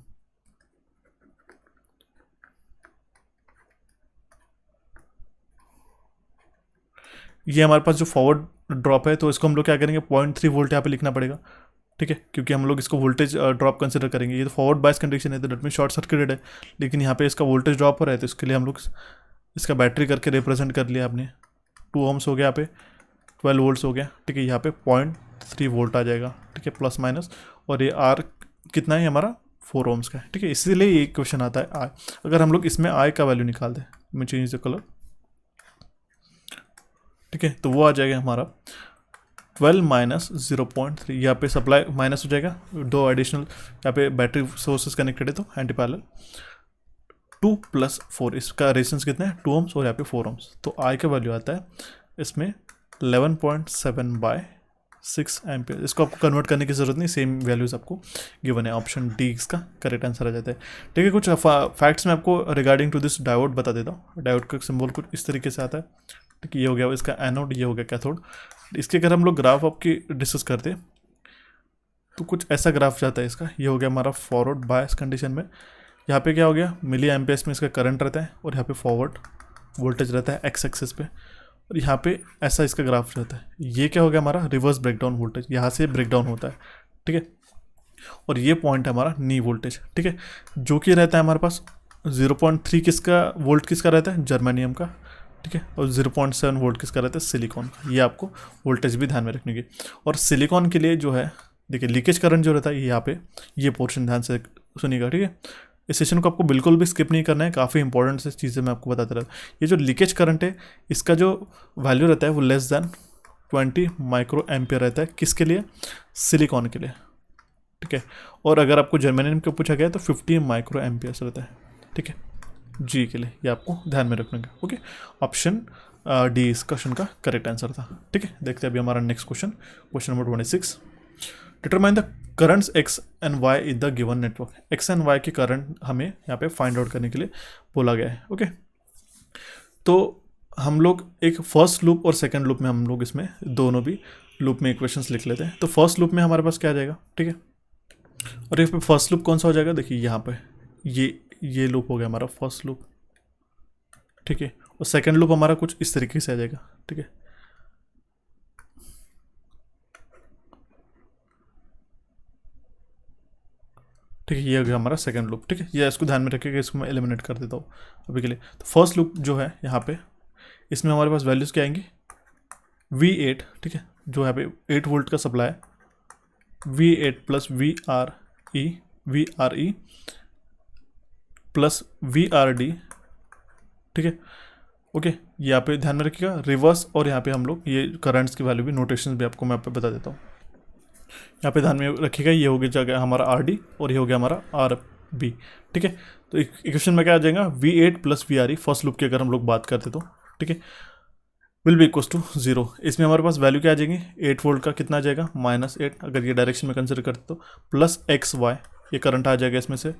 ये हमारे पास जो फॉरवर्ड ड्रॉप है तो इसको हम लोग क्या करेंगे 0.3 वोल्ट यहाँ पे लिखना पड़ेगा, ठीक है, क्योंकि हम लोग इसको वोल्टेज ड्रॉप कंसिडर करेंगे। ये तो फॉरवर्ड बायस कंडीशन है तो डेट में शॉर्ट सर्किटेड है, लेकिन यहाँ पे इसका वोल्टेज ड्रॉप हो रहा है तो इसके लिए हम लोग इसका बैटरी करके रिप्रेजेंट कर लिया आपने। 2 ohms हो गया, यहाँ पे 12 वोल्ट्स हो गया, ठीक है, यहाँ पे 0.3 वोल्ट आ जाएगा, ठीक है, प्लस माइनस। और ये आर कितना है हमारा 4 ohms का है, ठीक है, इसीलिए ये क्वेश्चन आता है आई। अगर हम लोग इसमें आई का वैल्यू निकाल दें, मैं चेंज द कलर, ठीक है, तो वो आ जाएगा हमारा 12 माइनस 0.3, यहाँ पे सप्लाई माइनस हो जाएगा, 2 एडिशनल यहाँ पे बैटरी सोर्सेस कनेक्टेड है तो एंटी पैरेलल, 2 + 4, इसका रेजिस्टेंस कितना है 2 ohms और यहाँ पे 4 ohms, तो आई का वैल्यू आता है इसमें 11.7/6 एम्पियर। इसको आपको कन्वर्ट करने की ज़रूरत नहीं, सेम वैल्यूज आपको गिवन है, ऑप्शन डी इसका करेक्ट आंसर आ जाता है, ठीक है। कुछ फैक्ट्स मैं आपको रिगार्डिंग टू दिस डायोड बता देता हूँ। डायोड का सिंबल कुछ इस तरीके से आता है, ठीक है, ये हो गया इसका एनोड, ये हो गया कैथोड। इसके अगर हम लोग ग्राफ आपकी डिस्कस करते तो कुछ ऐसा ग्राफ जाता है इसका, ये हो गया हमारा फॉरवर्ड बायस कंडीशन में, यहाँ पे क्या हो गया मिली एम्पियर्स में इसका करंट रहता है और यहाँ पे फॉरवर्ड वोल्टेज रहता है एक्स एक्सिस पे, और यहाँ पे ऐसा इसका ग्राफ रहता है। ये क्या हो गया हमारा रिवर्स ब्रेकडाउन वोल्टेज, यहाँ से ब्रेकडाउन होता है, ठीक है, और ये पॉइंट है हमारा नी वोल्टेज, ठीक है, जो कि रहता है हमारे पास 0.3 किसका वोल्ट किसका रहता है जर्मेनियम का, ठीक है, और 0.7 वोल्ट किसका रहता है सिलिकॉन का। ये आपको वोल्टेज भी ध्यान में रखने की। और सिलिकॉन के लिए जो है देखिए लीकेज करंट जो रहता है ये यहाँ पे, ये पोर्शन ध्यान से सुनिएगा, ठीक है, इस सेशन को आपको बिल्कुल भी स्किप नहीं करना है, काफ़ी इंपॉर्टेंट से चीज़ें मैं आपको बताता रहता हूँ। ये जो लीकेज करंट है इसका जो वैल्यू रहता है वो लेस दैन 20 माइक्रो एम्पियर रहता है, किसके लिए सिलिकॉन के लिए, ठीक है, और अगर आपको जर्मेनियम का पूछा गया तो 50 माइक्रो एम्पियर्स रहता है, ठीक है, जी के लिए, ये आपको ध्यान में रखना है, ओके। ऑप्शन डी इस क्वेश्चन का करेक्ट आंसर था, ठीक है। देखते हैं अभी हमारा next question, question number 26, determine the currents X and Y in the given network. X and Y के करंट हमें यहाँ पे फाइंड आउट करने के लिए बोला गया है, ओके। तो हम लोग एक फर्स्ट लूप और सेकंड लूप में हम लोग इसमें दोनों भी लूप में इक्वेशंस लिख लेते हैं। तो फर्स्ट लूप में हमारे पास क्या आ जाएगा, ठीक है, और इस पे फर्स्ट लूप कौन सा हो जाएगा, देखिए यहाँ पे ये लूप हो गया हमारा फर्स्ट लूप, ठीक है, और सेकंड लूप हमारा कुछ इस तरीके से आ जाएगा, ठीक है, ठीक है, ये हो गया हमारा सेकंड लूप, ठीक है, ये इसको ध्यान में रखिएगा, इसको मैं एलिमिनेट कर देता हूँ अभी के लिए। तो फर्स्ट लूप जो है यहाँ पे इसमें हमारे पास वैल्यूज़ क्या आएंगी V8, ठीक है, जो यहाँ पे 8 वोल्ट का सप्लाई है, V8 plus VRE plus VRD, ठीक है, ओके। यहाँ पे ध्यान में रखिएगा रिवर्स, और यहाँ पे हम लोग ये करंट्स की वैल्यू भी नोटेशन भी आपको मैं पे बता देता हूँ। यहाँ पे ध्यान में रखिएगा ये हो गया हमारा RD और ये हो गया हमारा RB, ठीक है। तो इक्वेशन में क्या आ जाएगा V8 plus VRE first loop की अगर हम लोग बात करते तो, ठीक है, विल बी इक्वल्स टू 0। इसमें हमारे पास वैल्यू क्या आ जाएगी 8 वोल्ट का कितना आ जाएगा -8, अगर ये डायरेक्शन में कंसिडर करते तो, प्लस XY, ये करंट आ जाएगा इसमें से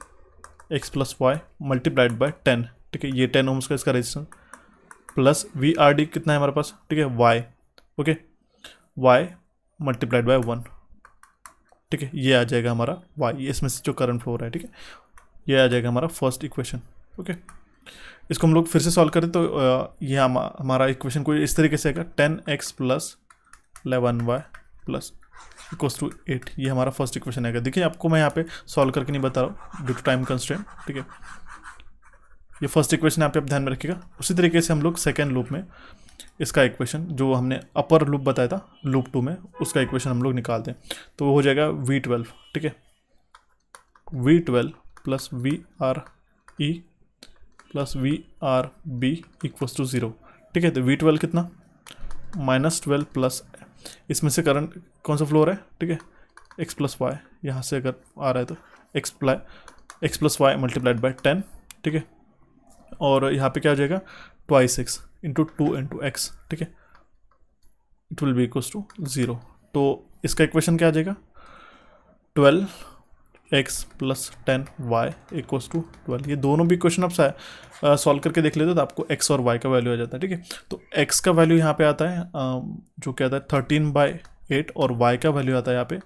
x plus Y multiplied by 10, ठीक है, ये 10 ohms का इसका रेजिस्टेंस, प्लस VRD कितना है हमारे पास, ठीक है, y, okay, y multiplied by 1, ठीक है, ये आ जाएगा हमारा y, ये इसमें से जो करंट फ्लो हो रहा है, ठीक है, ये आ जाएगा हमारा फर्स्ट इक्वेशन, ओके। इसको हम लोग फिर से सॉल्व करें तो ये हमारा इक्वेशन कोई इस तरीके से आएगा 10x plus 11y plus equals to 8, ये हमारा फर्स्ट इक्वेशन आएगा। देखिए आपको मैं यहाँ पे सॉल्व करके नहीं बता रहा हूँ ड्यू टू टाइम कंस्ट्रेंट, ठीक है, ये फर्स्ट इक्वेशन यहाँ पे आप ध्यान में रखिएगा। उसी तरीके से हम लोग सेकेंड लूप में इसका इक्वेशन जो हमने अपर लूप बताया था लूप 2 में, उसका इक्वेशन हम लोग निकालते हैं, तो वो हो जाएगा V12, ठीक है, V12 plus VRE plus VRB equals to 0, ठीक है। तो V12 कितना -12 प्लस इसमें से करंट कौन सा फ्लो हो रहा है, ठीक है, x प्लस वाई, यहाँ से अगर आ रहा है तो x plus Y multiplied by 10, ठीक है, और यहाँ पे क्या हो जाएगा 2x इंटू 2 इंटू एक्स, ठीक है, it will be equals to 0। तो इसका इक्वेशन क्या आ जाएगा 12x plus 10y equals to 12। ये दोनों भी इक्वेशन आप सॉल्व करके देख लेते हो तो आपको x और y का वैल्यू आ जाता है, ठीक है। तो x का वैल्यू यहाँ पे आता है जो क्या आता है 13/8 और y का वैल्यू आता है यहाँ पे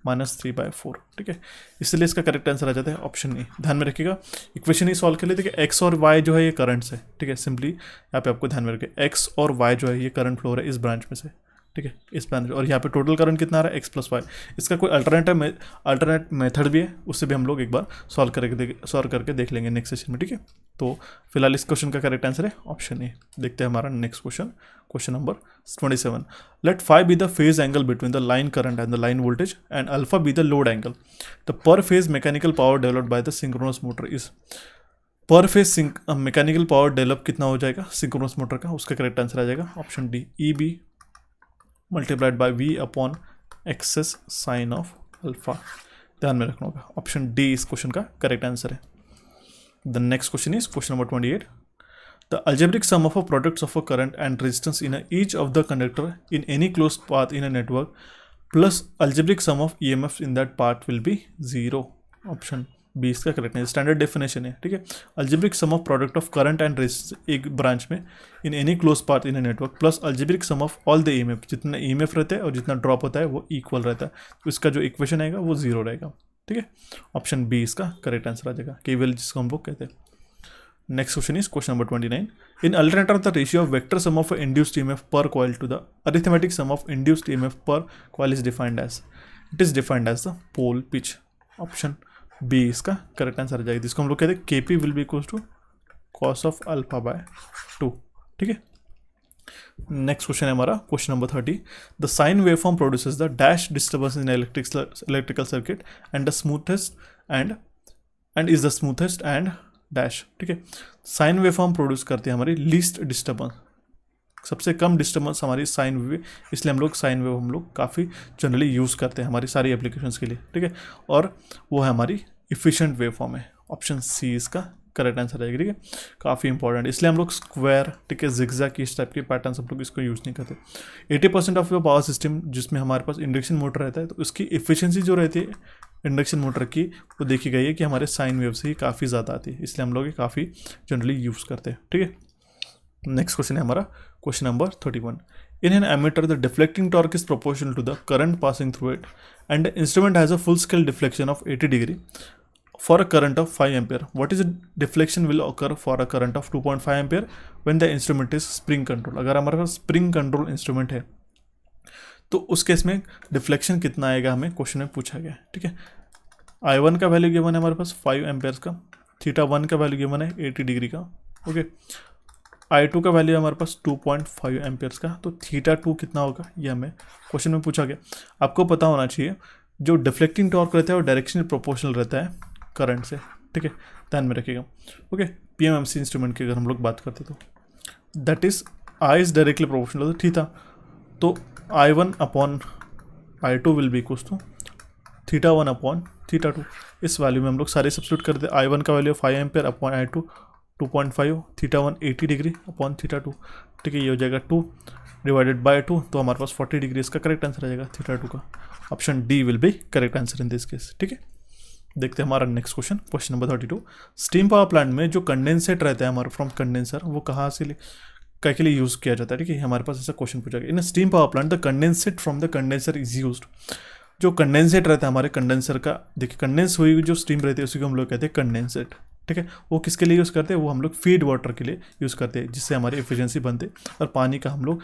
-3/4, ठीक है। इसलिए इसका करेक्ट आंसर आ जाता है ऑप्शन ए। ध्यान में रखिएगा, इक्वेशन ही सॉल्व कर लिए। देखिए एक्स और वाई जो है ये करंट्स है, ठीक है। सिंपली यहाँ पे आपको ध्यान में रखिए एक्स और वाई जो है ये करंट फ्लो है इस ब्रांच में से, ठीक है, इस ब्रांच। और यहाँ पे टोटल करंट कितना आ रहा है x + y। इसका कोई अल्टरनेट मेथड भी है, उससे भी हम लोग एक बार सॉल्व करके देख लेंगे नेक्स्ट सेशन में, ठीक है। तो फिलहाल इस क्वेश्चन का करेक्ट आंसर है ऑप्शन ए। देखते हैं हमारा next question number 27। Let phi be the phase angle between the line current and the line voltage and alpha be the load angle. The per phase mechanical power developed by the synchronous motor is. Per phase mechanical power develop कितना हो जाएगा synchronous motor का, उसका correct answer आ जाएगा option D, EB multiplied by V upon access sine of alpha. ध्यान में रखना होगा, ऑप्शन डी इस क्वेश्चन का करेक्ट आंसर है। The next question is question number 28। The algebraic sum of a products of a current and resistance in each of the conductor in any closed path in a network plus algebraic sum of EMFs in that path will be 0। Option B इसका correct है, standard definition है, ठीक है। Algebraic sum of product of current and resistance एक branch में in any close path in a network plus algebraic sum of all the EMF, जितना EMF रहता है और जितना ड्रॉप होता है वो इक्वल रहता है, तो इसका जो इक्वेशन आएगा वो 0 रहेगा, ठीक है। ऑप्शन बी इसका करेक्ट आंसर आ जाएगा, केवल जिसको हम लोग कहते हैं। Next question is question number 29. In alternator, the ratio of vector sum of induced EMF per coil to the arithmetic sum of induced EMF per coil is defined as, it is defined as the pole pitch। Option B इसका correct answer आ जाएगा, जिसको हम लोग कहते हैं KP will be equals to cos of alpha by 2, ठीक है। नेक्स्ट क्वेश्चन है हमारा question number 30। The sine waveform produces the dash disturbance in electrical circuit and the smoothest and is the smoothest and dash, ठीक है। Sign waveform produce करती है हमारी least disturbance, सबसे कम डिस्टर्बेंस हमारी साइन वेव, इसलिए हम लोग साइन वेव हम लोग काफ़ी जनरली यूज़ करते हैं हमारी सारी एप्लीकेशंस के लिए, ठीक है। और वो है हमारी इफिशिएंट वेवफॉर्म है, ऑप्शन सी इसका करेक्ट आंसर आएगा, ठीक है। काफ़ी इंपॉर्टेंट, इसलिए हम लोग स्क्वायर, ठीक है, जिगजैग इस टाइप के पैटर्न हम लोग इसको यूज़ नहीं करते। 80% ऑफ योर पावर सिस्टम जिसमें हमारे पास इंडक्शन मोटर रहता है, तो उसकी इफिशियंसी जो रहती है इंडक्शन मोटर की वो देखी गई है कि हमारे साइन वेव से ही काफ़ी ज़्यादा आती है, इसलिए हम लोग ये काफ़ी जनरली यूज़ करते हैं, ठीक है। नेक्स्ट क्वेश्चन है हमारा question number 31। In an ammeter the deflecting torque is proportional to the current passing through it and the instrument has a full scale deflection of 80 degree for a current of 5 ampere. What is the deflection will occur for a current of 2.5 ampere when the instrument is spring control। अगर हमारे पास spring control instrument है तो उस case में deflection कितना आएगा हमें question में पूछा गया है, ठीक है। I1 का वैल्यू गिवन है हमारे पास 5 एम्पेयर्स का, θ1 का वैल्यू गिवन है 80 डिग्री का, ओके। I2 का वैल्यू है हमारे पास 2.5 एम्पेयर्स का, तो θ2 कितना होगा ये हमें क्वेश्चन में पूछा गया। आपको पता होना चाहिए जो डिफ्लेक्टिंग टॉर्क रहता है वो डायरेक्शनल प्रोपोर्शनल रहता है करंट से, ठीक है, ध्यान में रखिएगा, ओके। PMMC इंस्ट्रूमेंट की अगर हम लोग बात करते तो that is I is directly proportional to theta, तो I1 upon I2 will be equals to θ1 upon θ2। इस वैल्यू में हम लोग सारे सब्स्टिट्यूट करते हैं। I1 का value 5 ampere upon I2 2.5, θ1 80 degree upon θ2, ठीक है। ये हो जाएगा 2 डिवाइडेड बाय 2, तो हमारे पास 40 डिग्री इसका करेक्ट आंसर आ जाएगा θ2 का। Option D will be correct answer in this case, ठीक है। देखते हैं हमारा next question, question number 32। Steam power plant में जो कंडेंसेट रहता है हमारा फ्रॉम कंडेंसर, वो कहाँ से क्या के लिए यूज़ किया जाता है, ठीक है। हमारे पास ऐसा क्वेश्चन पूछा गया। In steam power plant the condensate from the condenser is used. जो कंडेंसेट रहता है हमारे कंडेंसर का, देखिए कंडेंस हुई हुई जो स्टीम रहती है उसी को हम लोग कहते हैं कंडेंसेट, ठीक है। वो किसके लिए यूज़ करते हैं, वो हम लोग फीड वाटर के लिए यूज़ करते हैं, जिससे हमारी एफिशिएंसी बनते और पानी का हम लोग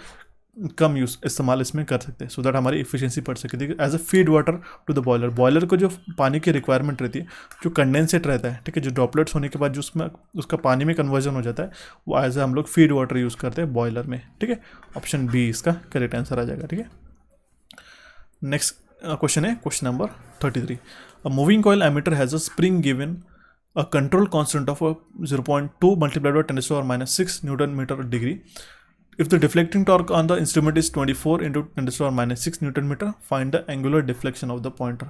कम इस्तेमाल इसमें कर सकते हैं, सो दैट हमारी एफिशिएंसी बढ़ सके। देखिए as a feed water to the boiler, boiler को जो पानी की रिक्वायरमेंट रहती है, जो कंडेंसेट रहता है, ठीक है, जो ड्रॉपलेट्स होने के बाद जो उसमें उसका पानी में कन्वर्जन हो जाता है, वो एज हम लोग फीड वाटर यूज़ करते हैं बॉयलर में, ठीक है। ऑप्शन बी इसका करेक्ट आंसर आ जाएगा, ठीक है। नेक्स्ट क्वेश्चन है question number 33। A moving coil ammeter has a spring given a control constant of 0.2 multiplied by 10⁻⁶ Newton meter degree. If the deflecting torque on the instrument is 24 into 10⁻⁶ Newton meter, find the angular deflection of the pointer.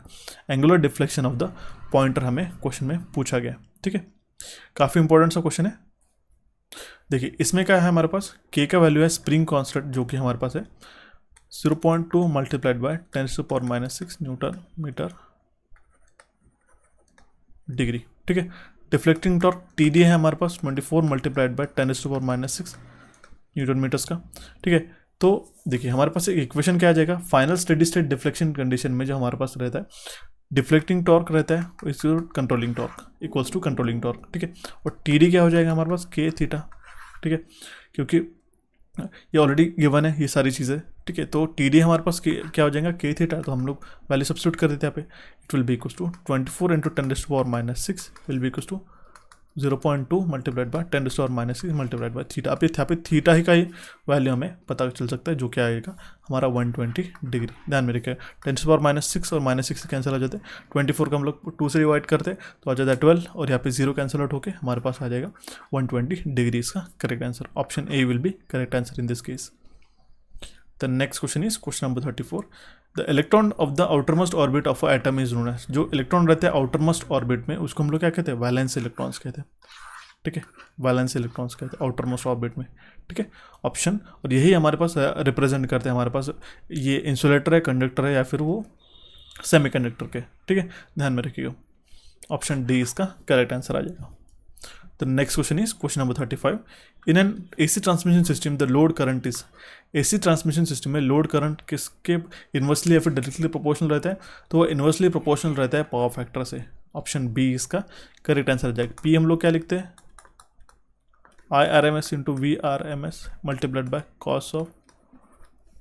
Angular deflection of the pointer हमें question में पूछा गया, ठीक है। काफ़ी important सा question है। देखिए इसमें क्या है हमारे पास, K का वैल्यू है स्प्रिंग कॉन्स्टेंट जो कि हमारे पास है 0.2 multiplied bye 10⁻⁶ Newton meter degree, ठीक है। डिफ्लेक्टिंग टॉर्क TD है हमारे पास 24 मल्टीप्लाइड बाय 10⁻⁶ न्यूटन मीटर्स का, ठीक है। तो देखिए हमारे पास एक इक्वेशन क्या आ जाएगा, final steady state deflection condition में जो हमारे पास रहता है डिफ्लेक्टिंग टॉर्क रहता है इसको controlling torque equals to controlling torque, ठीक है। और टी डी क्या हो जाएगा हमारे पास के थीटा, ठीक है, क्योंकि ये ऑलरेडी गिवन है ये सारी चीज़ें, ठीक है। तो टी डी हमारे पास क्या हो जाएगा के थीटा, तो हम लोग वैल्यू सब्स्टिट्यूट कर देते हैं यहाँ पे, it will be equals to 24 into 10⁻⁻6 will be equals to 0.2 multiplied by 10⁻⁻6 multiplied by theta. अब यहाँ पे थीटा ही का ही वैल्यू हमें पता चल सकता है, जो क्या आएगा हमारा 120 डिग्री। ध्यान में रखिए 10⁻⁻6 और -6 से कैंसिल हो जाते हैं, 24 का हम लोग 2 से डिवाइड करते हैं तो आ जाता है 12, और यहाँ पे 0 कैंसिल आउट होकर हमारे पास आ जाएगा 120 डिग्री। इसका correct answer option A will be correct answer in this case. The next question is question number 34। The electron of the outermost orbit of atom is known as, जो electron रहते हैं outermost orbit में उसको हम लोग क्या कहते हैं, वैलेंस इलेक्ट्रॉन्स कहते हैं, ठीक है, वैलेंस इलेक्ट्रॉन्स कहते हैं आउटरमोस्ट ऑर्बिट में, ठीक है। ऑप्शन, और यही हमारे पास रिप्रेजेंट करते हैं, हमारे पास ये इंसुलेटर है, कंडक्टर है, या फिर वो सेमीकंडक्टर के, ठीक है, ध्यान में रखिएगा। ऑप्शन डी इसका करेक्ट आंसर आ जाएगा। The next question is question number 35। In an AC transmission system the load current is, AC transmission system में लोड करंट किसके इन्वर्सली या फिर डायरेक्टली प्रोपोर्शनल रहता है, तो वो इन्वर्सली प्रोपोर्शनल रहता है पावर फैक्टर से। ऑप्शन बी इसका करेक्ट आंसर आ जाएगा। पी हम लोग क्या लिखते हैं, I R M S into V R M S multiplied by cos of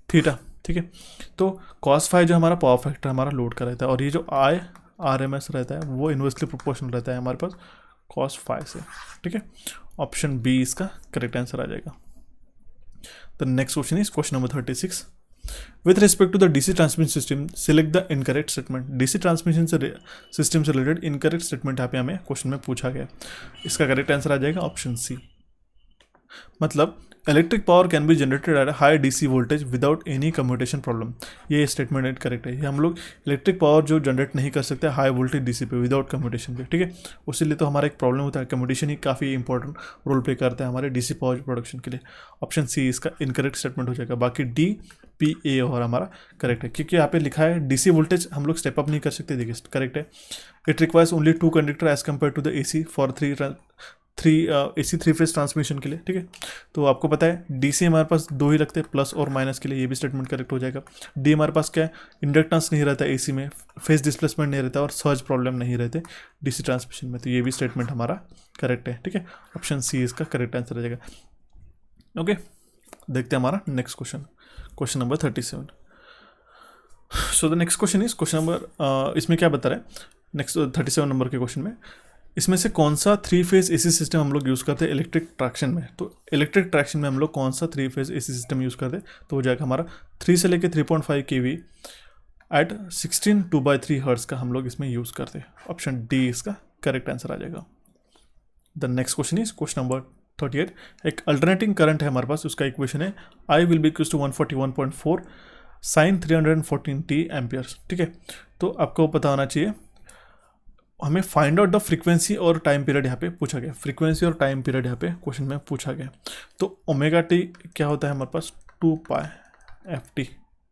theta, ठीक है। तो कॉस फाइव जो हमारा पावर फैक्टर हमारा लोड का रहता है, और ये जो आई आर एम एस रहता है वो इन्वर्सली प्रोपोर्शनल रहता है हमारे पास cos 5 से, ठीक है। ऑप्शन बी इसका करेक्ट आंसर आ जाएगा। The next question is question number 36। With respect to the DC transmission system select the incorrect statement. DC transmission से सिस्टम से रिलेटेड इनकरेक्ट स्टेटमेंट यहाँ पे हमें क्वेश्चन में पूछा गया, इसका करेक्ट आंसर आ जाएगा ऑप्शन सी। मतलब electric power can be generated at high DC voltage without any commutation problem, ये स्टेटमेंट करेक्ट है। ये हम लोग इलेक्ट्रिक पावर जो जनरेट नहीं कर सकते हाई वोल्टेज डीसी पे विदाउट कम्यूटेशन पे, ठीक है। उसी लिए तो हमारा एक प्रॉब्लम होता है, कम्यूटेशन ही काफ़ी इंपॉर्टेंट रोल प्ले करता है हमारे डीसी पावर प्रोडक्शन के लिए। ऑप्शन सी इसका इनकरेक्ट स्टेटमेंट हो जाएगा। बाकी डी पी ए और हमारा करेक्ट है, क्योंकि यहाँ पे लिखा है डीसी वोल्टेज हम लोग स्टेप अप नहीं कर सकते, देखिए करेक्ट है। It requires only 2 conductor as compare to the AC for AC 3 phase transmission के लिए, ठीक है। तो आपको पता है डीसी हमारे पास 2 ही लगते हैं, प्लस और माइनस के लिए, ये भी स्टेटमेंट करेक्ट हो जाएगा। डी हमारे पास क्या है, इंडक्टेंस नहीं रहता एसी में, फेज डिस्प्लेसमेंट नहीं रहता और सर्ज प्रॉब्लम नहीं रहते डीसी ट्रांसमिशन में, तो ये भी स्टेटमेंट हमारा करेक्ट है, ठीक है। ऑप्शन सी इसका करेक्ट आंसर आ जाएगा। ओके, देखते हैं हमारा next question, question number 37। So the next question is question number, इसमें क्या बता रहा है नेक्स्ट 37 नंबर के क्वेश्चन में, इसमें से कौन सा 3 फेज एसी सिस्टम हम लोग यूज़ करते हैं इलेक्ट्रिक ट्रैक्शन में। तो इलेक्ट्रिक ट्रैक्शन में हम लोग कौन सा 3 फेज एसी सिस्टम यूज़ करते हैं, तो हो जाएगा हमारा 3 से लेके 3.5 kV एट 16 2/3 हर्ट्ज का हम लोग इसमें यूज़ करते हैं। ऑप्शन डी इसका करेक्ट आंसर आ जाएगा। The next question is question number 38। एक अल्टरनेटिंग करंट है हमारे पास, उसका इक्वेशन है I will be equals to 141.4 sin 314t amperes, ठीक है। तो आपको पता होना चाहिए, हमें फाइंड आउट द फ्रीक्वेंसी और टाइम पीरियड यहाँ पे पूछा गया, फ्रीक्वेंसी और टाइम पीरियड यहाँ पे क्वेश्चन में पूछा गया। तो ओमेगा टी क्या होता है हमारे पास 2π/ft,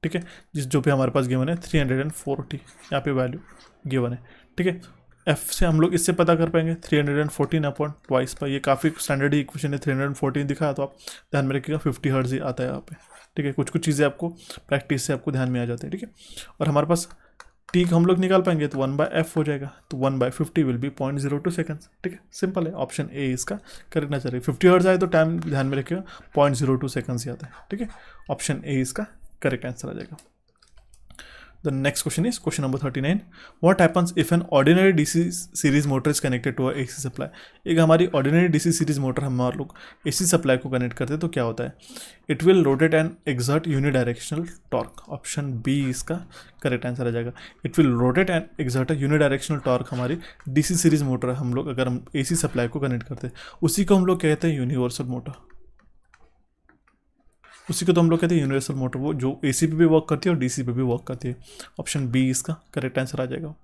ठीक है, जिस जो भी हमारे पास गिवन है 340 यहाँ पे वैल्यू गिवन है, ठीक है। एफ से हम लोग इससे पता कर पाएंगे 314/2 ये काफ़ी स्टैंडर्ड ही इक्वेशन है, 314 दिखा तो आप ध्यान में रखिएगा 50 हर्ट्ज ही आता है यहाँ पे, ठीक है। कुछ कुछ चीज़ें आपको प्रैक्टिस से आपको ध्यान में आ जाती है, ठीक है। और हमारे पास टी हम लोग निकाल पाएंगे तो 1/f हो जाएगा, तो 1/50 विल बी 0.02 सेकंड्स, ठीक है, सिंपल है। ऑप्शन ए इसका करेक्ट ना चाहिए, 50 हर्ट्ज आए तो टाइम ध्यान में रखिएगा 0.02 सेकंड्स ही आता है, ठीक है। ऑप्शन ए इसका करेक्ट आंसर आ जाएगा। The next question is question number 39। What happens if an ordinary DC series motor is connected to a AC supply. एक हमारी ऑर्डिनरी डीसी सीरीज मोटर हम लोग एसी सप्लाई को कनेक्ट करते हैं तो क्या होता है, it will rotate and exert unidirectional torque. Option B इसका करेक्ट आंसर आ जाएगा। It will rotate and exert a unidirectional torque हमारी डीसी सीरीज मोटर हम लोग अगर हम एसी सप्लाई को कनेक्ट करते हैं, उसी को हम लोग कहते हैं यूनिवर्सल मोटर, उसी को तो हम लोग कहते हैं यूनिवर्सल मोटर, वो जो एसी पे भी वर्क करती है और डीसी पे भी वर्क करती है। ऑप्शन बी इसका करेक्ट आंसर आ जाएगा।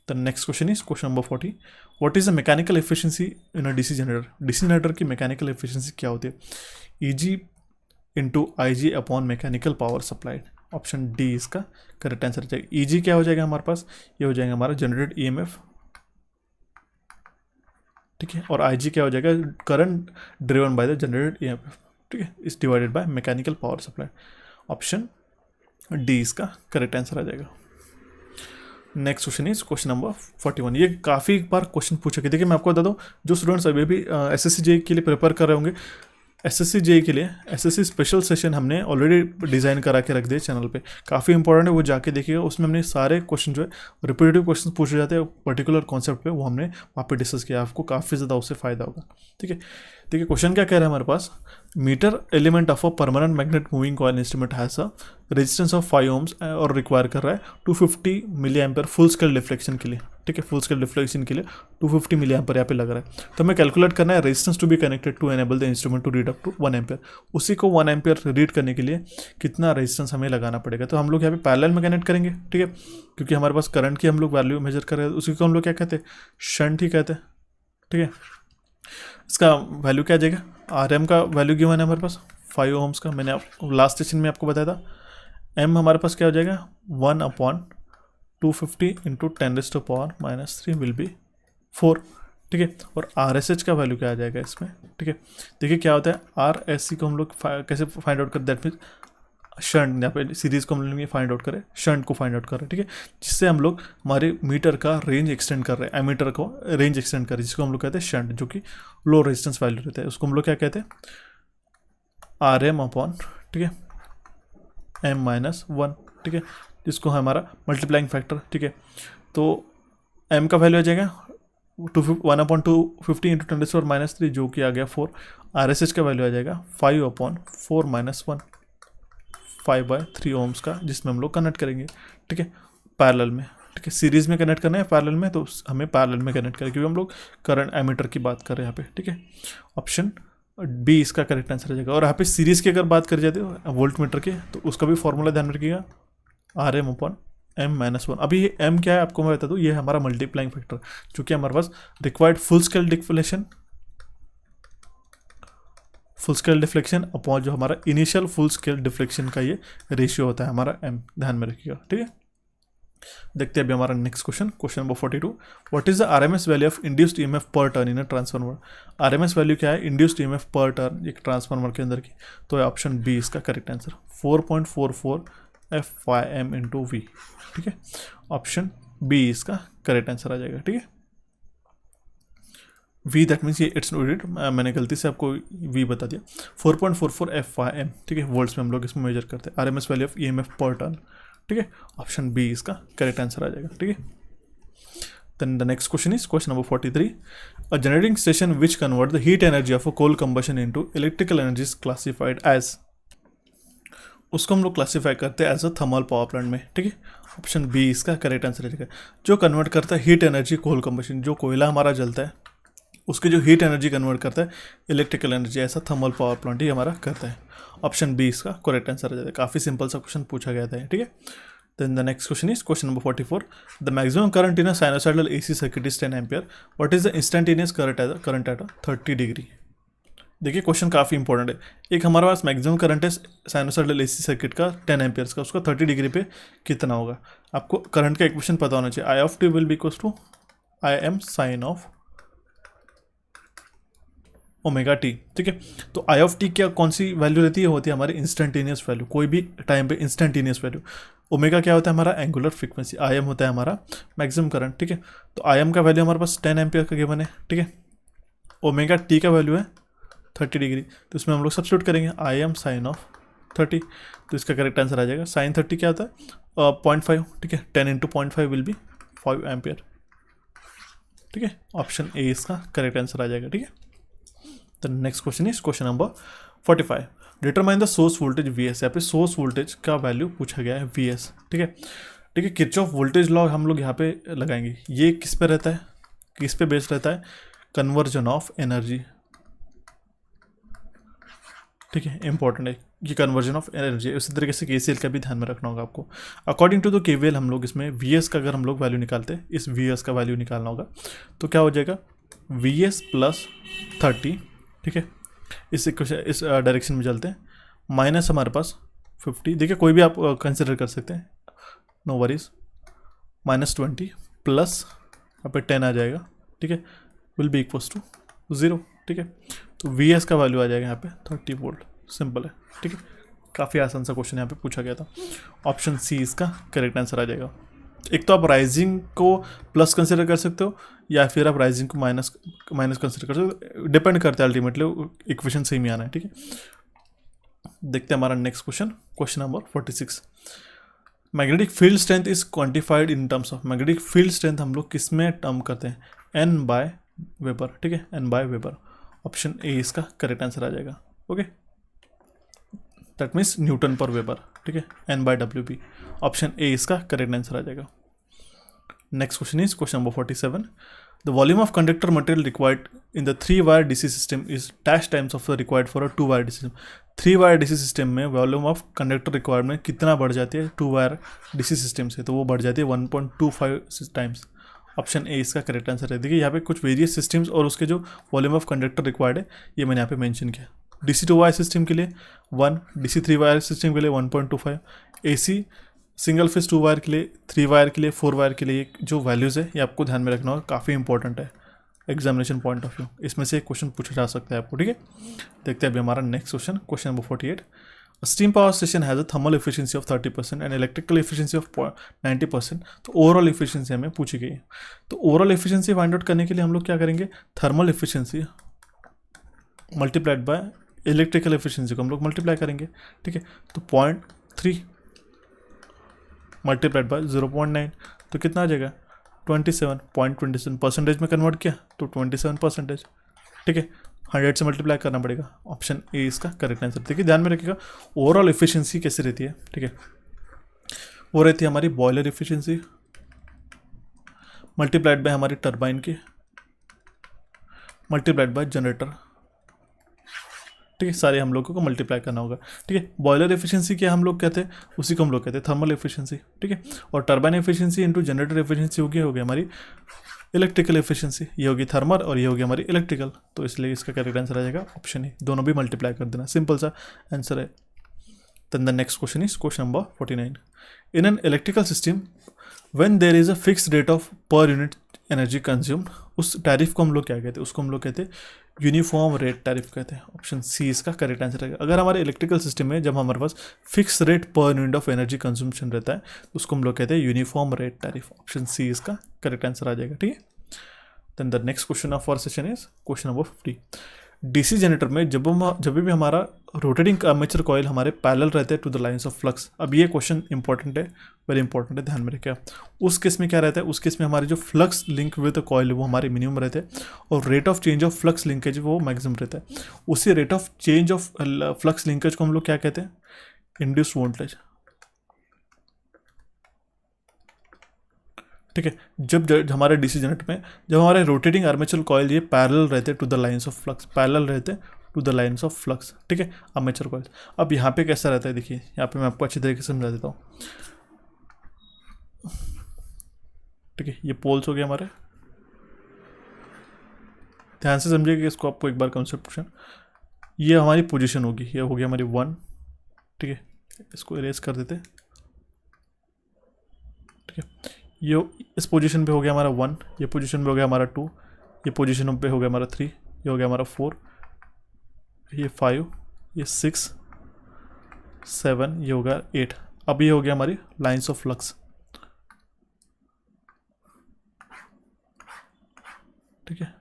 The next question is question number 40। What is the mechanical efficiency in a DC generator. DC generator की मैकेनिकल एफिशिएंसी क्या होती है, easy into IG upon mechanical power supplied. Option D इसका correct answer आ जाएगा। Easy क्या हो जाएगा हमारे पास, ये हो जाएगा हमारा जनरेटेड EMF, ठीक है, और IG क्या हो जाएगा, current driven by the generated EMF, ठीक है, is divided by mechanical power supply. Option D इसका करेक्ट आंसर आ जाएगा। Next question is question number 41। ये काफ़ी बार क्वेश्चन पूछा गया। देखिए मैं आपको बता दूं, जो स्टूडेंट्स अभी भी एसएससी जेईई के लिए प्रिपेयर कर रहे होंगे, एसएससी जेईई के लिए एसएससी स्पेशल सेशन हमने ऑलरेडी डिज़ाइन करा के रख दिए चैनल पे, काफ़ी इंपॉर्टेंट है, वो जाके देखिएगा। उसमें हमने सारे क्वेश्चन जो है रिपीटेटिव क्वेश्चन पूछे जाते हैं पर्टिकुलर कॉन्सेप्ट पे, वो हमने वहाँ पे डिस्कस किया। आपको काफ़ी ज़्यादा उससे फ़ायदा होगा। ठीक है, देखिए क्वेश्चन क्या कह रहा है हमारे पास, metre element of a permanent magnet moving coil instrument has a resistance of 5 ohms और रिक्वायर कर रहा है 250 milli ampere full scale deflection के लिए। ठीक है, फुल स्केल डिफ्लेक्शन के लिए 250 मिली एम्पेयर यहाँ पे लग रहा है। तो हमें कैलकुलेट करना है resistance to be connected to enable the instrument to read up to 1 ampere. उसी को 1 एम्पेयर रीड करने के लिए कितना रेजिस्टेंस हमें लगाना पड़ेगा। तो हम लोग यहाँ पे पैरेलल में कनेक्ट करेंगे। ठीक है, क्योंकि हमारे पास करंट की हम लोग वैल्यू मेजर कर रहे हैं, उसी को हम लोग क्या कहते हैं, शंट ही कहते हैं। ठीक है, इसका वैल्यू क्या आ जाएगा, आर एम का वैल्यू गिवन है हमारे पास 5 ohms का। मैंने आपको लास्ट सेशन में आपको बताया था। एम हमारे पास क्या हो जाएगा 1/250 इंटू 10⁻³ विल बी 4। ठीक है, और आर एस एच का वैल्यू क्या आ जाएगा इसमें। ठीक है, देखिए क्या होता है, आर एस सी को हम लोग कैसे फाइंड आउट करते हैं, दैट मीन शंट, यहाँ पे सीरीज को हम लोग फाइंड आउट करें, शंट को फाइंड आउट करें। ठीक है, जिससे हम लोग हमारे मीटर का रेंज एक्सटेंड कर रहे हैं, एमीटर को रेंज एक्सटेंड कर रहे हैं, जिसको हम लोग कहते हैं शंट, जो कि लो रेजिस्टेंस वैल्यू रहता है। उसको हम लोग क्या कहते हैं, आर एम अपॉन, ठीक है, m-1। ठीक है, जिसको हमारा मल्टीप्लाइंग फैक्टर। ठीक है, तो m का वैल्यू आ जाएगा 1/250 इंटू 10⁻³ जो कि आ गया 4। आर एस एच का वैल्यू आ जाएगा 5/4 - 1, 5/3 ohms का, जिसमें हम लोग कनेक्ट करेंगे। ठीक है, पैरेलल में। ठीक है, सीरीज में कनेक्ट करना है पैरेलल में, तो हमें पैरेलल में कनेक्ट करें, क्योंकि हम लोग करंट एमीटर की बात कर रहे हैं यहाँ पे। ठीक है, ऑप्शन बी इसका करेक्ट आंसर हो जाएगा। और यहाँ पे सीरीज की अगर बात करी जाती है वोल्ट मीटर की, तो उसका भी फॉर्मूला ध्यान रखिएगा, RM/m-1। अभी ये m क्या है आपको मैं बता दूँ, ये है हमारा मल्टीप्लाइंग फैक्टर, जो कि हमारे पास required full scale deflection upon जो हमारा इनिशियल फुल स्केल डिफ्लेक्शन का ये रेशियो होता है हमारा m, ध्यान में रखिएगा। ठीक है, देखते हैं अभी हमारा next question, question number 42। What is the RMS value of induced EMF per turn in a transformer. RMS value क्या है इंड्यूस्ड ईएमएफ पर टर्न एक ट्रांसफार्मर के अंदर की, तो ऑप्शन बी इसका correct answer 4.44 FYM into V. ठीक है, ऑप्शन बी इसका करेक्ट आंसर आ जाएगा। ठीक है, वी दैट मीन्स ये इट्स नोटेड, मैंने गलती से आपको वी बता दिया। 4.44 FYM। ठीक है, वोल्ट्स में हम लोग इसमें मेजर करते हैं RMS value of EMF per turn. ठीक है, ऑप्शन बी इसका करेक्ट आंसर आ जाएगा। ठीक है, then the next question is question number 43। A generating station which convert the heat energy of a coal combustion into electrical energy is classified as, उसको हम लोग क्लासीफाई करते हैं as a thermal power plant में। ठीक है, option B इसका correct answer रहेगा। जो कन्वर्ट करता है हीट एनर्जी कोल कंबशन, जो कोयला हमारा जलता है उसकी जो हीट एनर्जी कन्वर्ट करता है इलेक्ट्रिकल एनर्जी, ऐसा थर्मल पावर प्लांट ही हमारा करता है। ऑप्शन बी इसका करेक्ट आंसर आ जाता है। काफ़ी सिंपल सा क्वेश्चन पूछा गया था। ठीक है, then the next question is question number 44। The maximum current in a sinusoidal AC circuit is 10 ampere. What is the instantaneous current at 30 degree. देखिए क्वेश्चन काफ़ी इंपॉर्टेंट है। एक हमारे पास मैक्सिमम करंट है साइनोसॉइडल एसी सर्किट का 10 amperes का, उसका 30 डिग्री पे कितना होगा। आपको करंट का इक्वेशन पता होना चाहिए, I of T will be equals to I M sine of omega T. ठीक है, तो आई ऑफ टी क्या कौन सी वैल्यू रहती है, होती है हमारी इंस्टेंटेनियस वैल्यू, कोई भी टाइम पे इंस्टेंटेनियस वैल्यू। ओमेगा क्या होता है हमारा एंगुलर फ्रीक्वेंसी, आई एम होता है हमारा मैक्सिमम करंट। ठीक है, तो आई एम का वैल्यू हमारे पास 10 एम्पियर का गिवन है। ठीक है, ओमेगा टी का वैल्यू है 30 डिग्री, तो इसमें हम लोग सब्स्टिट्यूट करेंगे आई एम साइन ऑफ 30, तो इसका करेक्ट आंसर आ जाएगा। साइन 30 क्या होता है 0.5। ठीक है, 10 इंटू 0.5 विल बी 5 एम्पियर। ठीक है, ऑप्शन ए इसका करेक्ट आंसर आ जाएगा। ठीक है, the next question is question number 45। Determine the source voltage V S. यहाँ पे सोर्स वोल्टेज का वैल्यू पूछा गया है वी एस। ठीक है, ठीक है, किरचॉफ वोल्टेज लॉ हम लोग यहाँ पे लगाएंगे। ये किस पे रहता है, किस पे बेस्ड रहता है, कन्वर्जन ऑफ एनर्जी। ठीक है, इंपॉर्टेंट है ये कन्वर्जन ऑफ एनर्जी। उसी तरीके से केसीएल का भी ध्यान में रखना होगा आपको। अकॉर्डिंग टू द केवीएल हम लोग इसमें वीएस का अगर हम लोग वैल्यू निकालते हैं, इस वीएस का वैल्यू निकालना होगा, तो क्या हो जाएगा वीएस प्लस 30। ठीक है, इस डायरेक्शन में चलते हैं, माइनस हमारे पास 50। देखिए कोई भी आप कंसिडर कर सकते हैं, नो वरीज, -20 प्लस यहाँ पे 10 आ जाएगा। ठीक है, विल बी इक्वल्स टू 0। ठीक है, तो वी एस का वैल्यू आ जाएगा यहाँ पे 30 वोल्ट, सिंपल है, ठीक है, काफ़ी आसान सा क्वेश्चन यहाँ पे पूछा गया था। ऑप्शन सी इसका करेक्ट आंसर आ जाएगा। एक तो आप राइजिंग को प्लस कंसिडर कर सकते हो या फिर आप राइजिंग को माइनस कंसिडर कर सकते हो, डिपेंड करता है अल्टीमेटली इक्वेशन सेम ही आना है, ठीक है। देखते हैं हमारा next question, question number 46। Magnetic field strength is quantified in terms of, magnetic field strength हम लोग किस में टर्म करते हैं, एन बाय वेबर, ठीक है, N by weber. Option A इसका करेक्ट आंसर आ जाएगा। Okay, that means newton per weber, ठीक है, N by W B. Option A इसका करेक्ट आंसर आ जाएगा। Next question is question number 47। The volume of conductor material required in the 3 wire DC system is dash times of the required for a 2 wire DC system. 3 wire DC system में volume of conductor requirement कितना बढ़ जाती है 2 wire DC system से, तो वो बढ़ जाती है 1.25 टाइम्स। ऑप्शन ए इसका करेक्ट आंसर है। देखिए यहाँ पे कुछ वेरियस सिस्टम्स और उसके जो वॉल्यूम ऑफ कंडक्टर रिक्वायर्ड है ये मैंने यहाँ पे मेंशन किया। DC 2 वायर सिस्टम के लिए 1, DC 3 वायर सिस्टम के लिए 1.25, AC सिंगल फेस 2 वायर के लिए, 3 वायर के लिए, 4 वायर के लिए जो वैल्यूज़ है ये आपको ध्यान में रखना होगा, काफ़ी इंपॉर्टेंट है एग्जामिनेशन पॉइंट ऑफ व्यू। इसमें से एक क्वेश्चन पूछा जा सकता है आपको, ठीक है। देखते हैं अभी हमारा next question, question number 48। Steam power station has a thermal efficiency of 30% and electrical efficiency of 90%। तो ओवरऑल एफिशिएंसी हमें पूछी गई है। तो ओवरऑल एफिशिएंसी फाइंड आउट करने के लिए हम लोग क्या करेंगे, thermal efficiency multiplied by electrical efficiency को हम लोग मल्टीप्लाई करेंगे, ठीक है। तो 0.3 मल्टीप्लाइड बाय 0.9 तो कितना आ जाएगा 27.27 परसेंटेज में कन्वर्ट किया तो 27%, ठीक है। 100 से मल्टीप्लाई करना पड़ेगा। ऑप्शन ए इसका करेक्ट आंसर। देखिए ध्यान में रखिएगा ओवरऑल एफिशिएंसी कैसे रहती है, ठीक है। वो रहती है हमारी बॉयलर एफिशिएंसी मल्टीप्लाइड बाय हमारी टरबाइन की मल्टीप्लाइड बाय जनरेटर, ठीक है। सारे हम लोगों को मल्टीप्लाई करना होगा, ठीक है। बॉयलर एफिशिएंसी क्या हम लोग कहते हैं, उसी को हम लोग कहते हैं थर्मल एफिशिएंसी, ठीक है। और turbine efficiency into generator efficiency होगी हमारी इलेक्ट्रिकल एफिशिएंसी, ये होगी थर्मल और ये होगी हमारी इलेक्ट्रिकल। तो इसलिए इसका करेक्ट आंसर आ जाएगा ऑप्शन ए, दोनों भी मल्टीप्लाई कर देना, सिंपल सा आंसर है। Then the next question is question number 49। In an electrical system when there is a fixed rate of per unit energy consumed, उस टैरिफ को हम लोग क्या कहते हैं, उसको हम लोग कहते हैं यूनिफॉर्म रेट टैरिफ कहते हैं। ऑप्शन सी इसका करेक्ट आंसर है। अगर हमारे इलेक्ट्रिकल सिस्टम में जब हमारे पास फिक्स रेट पर यूनिट ऑफ एनर्जी कंज्यूम्शन रहता है तो उसको हम लोग कहते हैं uniform rate tariff. Option C इसका करेक्ट आंसर आ जाएगा, ठीक है। Then the next question of our session is question number 50। DC generator में जब भी हमारा रोटेटिंग आर्मेचर कॉइल हमारे पैरेलल रहते हैं to the lines of flux. अब ये क्वेश्चन इंपॉर्टेंट है, वेरी इंपॉर्टेंट है, ध्यान में रखिए। उस केस में क्या रहता है, उस केस में हमारे जो flux link with the coil वो हमारे मिनिमम रहते हैं और rate of change of flux linkage वो मैक्सिमम रहता है। उसी rate of change of flux linkage को हम लोग क्या कहते हैं, इंड्यूस्ड वोल्टेज, ठीक है। जब हमारे डीसी जनरेटर में जब हमारे रोटेटिंग आर्मेचर कॉइल ये पैरेलल रहते to the lines of flux, parallel रहते to the lines of flux, ठीक है, आर्मेचर कॉइल। अब यहाँ पे कैसा रहता है, देखिए यहाँ पे मैं आपको अच्छी तरीके से समझा देता हूँ, ठीक है। ये पोल्स हो गए हमारे, ध्यान से समझिएगा इसको, आपको एक बार कंसेप्ट। ये हमारी पोजीशन होगी, ये होगी हमारी 1, ठीक है। इसको इरेज कर देते, ठीक है। ये इस पोजीशन पे हो गया हमारा 1, ये पोजीशन पे हो गया हमारा 2, ये पोजीशन पे हो गया हमारा 3, ये हो गया हमारा 4, ये 5, ये 6, 7, ये होगा 8। अब ये हो गया हमारी लाइंस ऑफ फ्लक्स, ठीक है।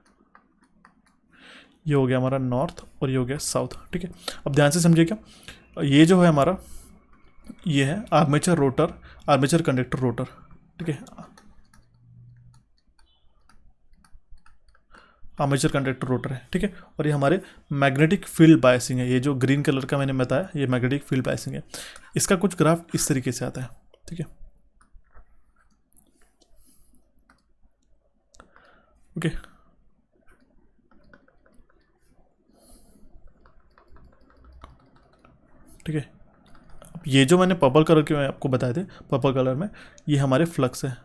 ये हो गया हमारा नॉर्थ और ये हो गया साउथ, ठीक है। अब ध्यान से समझिएगा, ये जो है हमारा ये है armature rotor, armature conductor rotor, ठीक है। आर्मेचर कंडक्टर रोटर है, ठीक है। और ये हमारे मैग्नेटिक फील्ड बायसिंग है, ये जो ग्रीन कलर का मैंने बताया ये मैग्नेटिक फील्ड बायसिंग है। इसका कुछ ग्राफ इस तरीके से आता है, ठीक है, ओके। ठीक है, अब ये जो मैंने पर्पल कलर के मैं आपको बताए थे, पर्पल कलर में ये हमारे फ्लक्स है,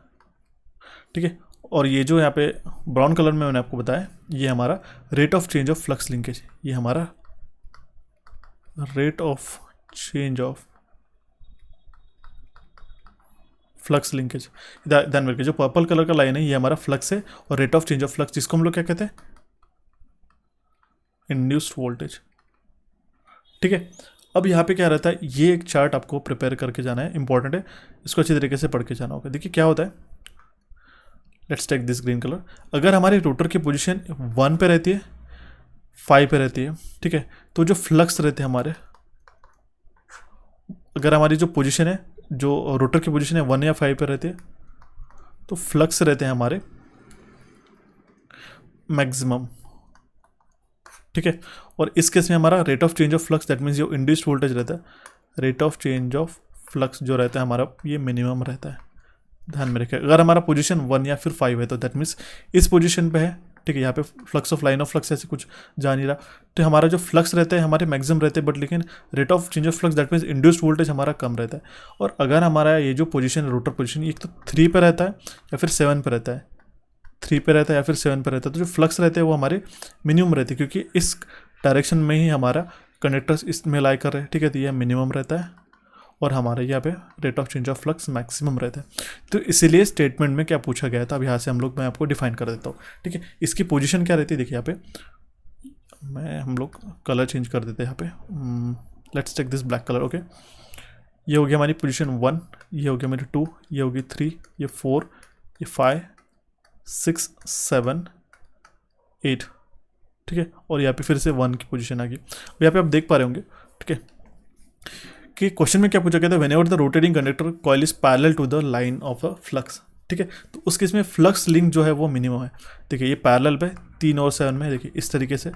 ठीक है। और ये जो यहाँ पे ब्राउन कलर में मैंने आपको बताया ये हमारा rate of change of flux linkage, ये हमारा rate of change of flux linkage. ध्यान में रखिए जो पर्पल कलर का लाइन है ये हमारा फ्लक्स है और rate of change of flux जिसको हम लोग क्या कहते हैं, इंड्यूस्ड वोल्टेज, ठीक है। अब यहाँ पे क्या रहता है, ये एक चार्ट आपको प्रिपेयर करके जाना है, इंपॉर्टेंट है, इसको अच्छी तरीके से पढ़ के जाना होगा। देखिए क्या होता है, let's take this green colour. अगर हमारे रोटर की पोजीशन 1 पे रहती है, 5 पे रहती है, ठीक है, तो जो फ्लक्स रहते हैं हमारे, अगर हमारी जो पोजीशन है, जो रोटर की पोजीशन है 1 या 5 पे रहती है, तो फ्लक्स रहते हैं हमारे मैक्सिमम, ठीक है। और इस केस में हमारा rate of change of flux, that means जो इंड्यूस्ड वोल्टेज रहता है, rate of change of flux जो रहता है हमारा, ये मिनिमम रहता है, ध्यान में रखें। अगर हमारा पोजीशन 1 या फिर 5 है तो दैट मीन्स इस पोजीशन पे है, ठीक है, यहाँ पे flux of line of flux ऐसे कुछ जा नहीं रहा, तो हमारा जो फ्लक्स रहता है हमारे मैक्सिमम रहते हैं, बट लेकिन rate of change of flux that means induced voltage हमारा कम रहता है। और अगर हमारा ये जो पोजीशन है, रोटर पोजीशन, एक तो 3 पे रहता है या फिर 7 पे रहता है, 3 पे रहता है या फिर 7 पे रहता है, तो जो फ्लक्स रहते हैं वो हमारे मिनिमम रहते हैं, क्योंकि इस डायरेक्शन में ही हमारा कंडक्टर्स इसमें लाई कर रहे हैं, ठीक है, तो यह मिनिमम रहता है और हमारे यहाँ पे rate of change of flux maximum रहता है। तो इसीलिए स्टेटमेंट में क्या पूछा गया था, अब यहाँ से मैं आपको डिफाइन कर देता हूँ, ठीक है। इसकी पोजीशन क्या रहती है, देखिए यहाँ पे हम लोग कलर चेंज कर देते हैं यहाँ पे, let's take this black colour, okay. ये हो गया हमारी पोजीशन 1, ये हो गया मेरी 2, ये होगी 3, ये 4, ये 5, 6, 7, 8, ठीक है, और यहाँ पे फिर से 1 की पोजीशन आ गई। यहाँ पे आप देख पा रहे होंगे, ठीक है, कि क्वेश्चन में क्या पूछा गया था, whenever the rotating conductor coil is parallel to the line of a flux, ठीक है, तो उस केस में फ्लक्स लिंक जो है वो मिनिमम है। देखिए ये पैरेलल पे 3 और 7 में, देखिए इस तरीके से,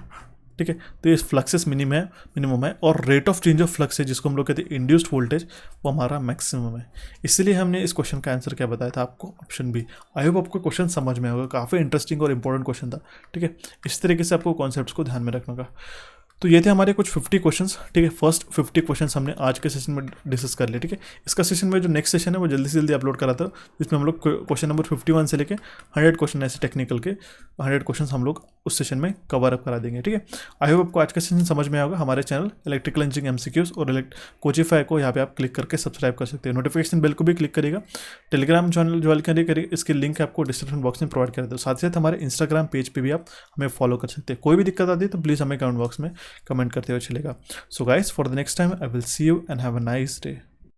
ठीक है, तो ये फ्लक्सेस मिनिमम है और rate of change of flux है, जिसको हम लोग कहते हैं इंड्यूस्ड वोल्टेज, वो हमारा मैक्सिमम है। इसलिए हमने इस क्वेश्चन का आंसर क्या बताया था आपको, ऑप्शन बी। आई होप आपको क्वेश्चन समझ में होगा, काफ़ी इंटरेस्टिंग और इंपॉर्टेंट क्वेश्चन था, ठीक है। इस तरीके से आपको कॉन्सेप्ट्स को ध्यान में रखना होगा। तो ये थे हमारे कुछ 50 क्वेश्चंस, ठीक है, फर्स्ट 50 क्वेश्चंस हमने आज के सेशन में डिस्कस कर लिए, ठीक है। इसका सेशन में जो नेक्स्ट सेशन है वो जल्दी से जल्दी अपलोड कराता हूँ, जिसमें हम लोग क्वेश्चन नंबर 51 से लेके 100 क्वेश्चन ऐसे टेक्निकल के 100 क्वेश्चन हम लोग उस सेशन में कवर अप करा देंगे, ठीक है। आई होप आपको आज का सेशन समझ में आएगा। हमारे चैनल इलेक्ट्रिकल इंजीनियरिंग MCQs और कोचिफाई को यहाँ पे आप क्लिक करके सब्सक्राइब कर सकते हैं, नोटिफिकेशन बेल को भी क्लिक करिएगा। टेलीग्राम चैनल ज्वाइन करिए, इसकी लिंक आपको डिस्क्रिप्शन बॉक्स में प्रोवाइड कर देता हूँ। साथ ही साथ हमारे इंस्टाग्राम पेज पे भी आप हमें फॉलो कर सकते हैं। कोई भी दिक्कत आती है तो प्लीज़ हमें कमेंट बॉक्स में कमेंट करते हुए चलेगा। So guys, for the next time I will see you and have a nice day.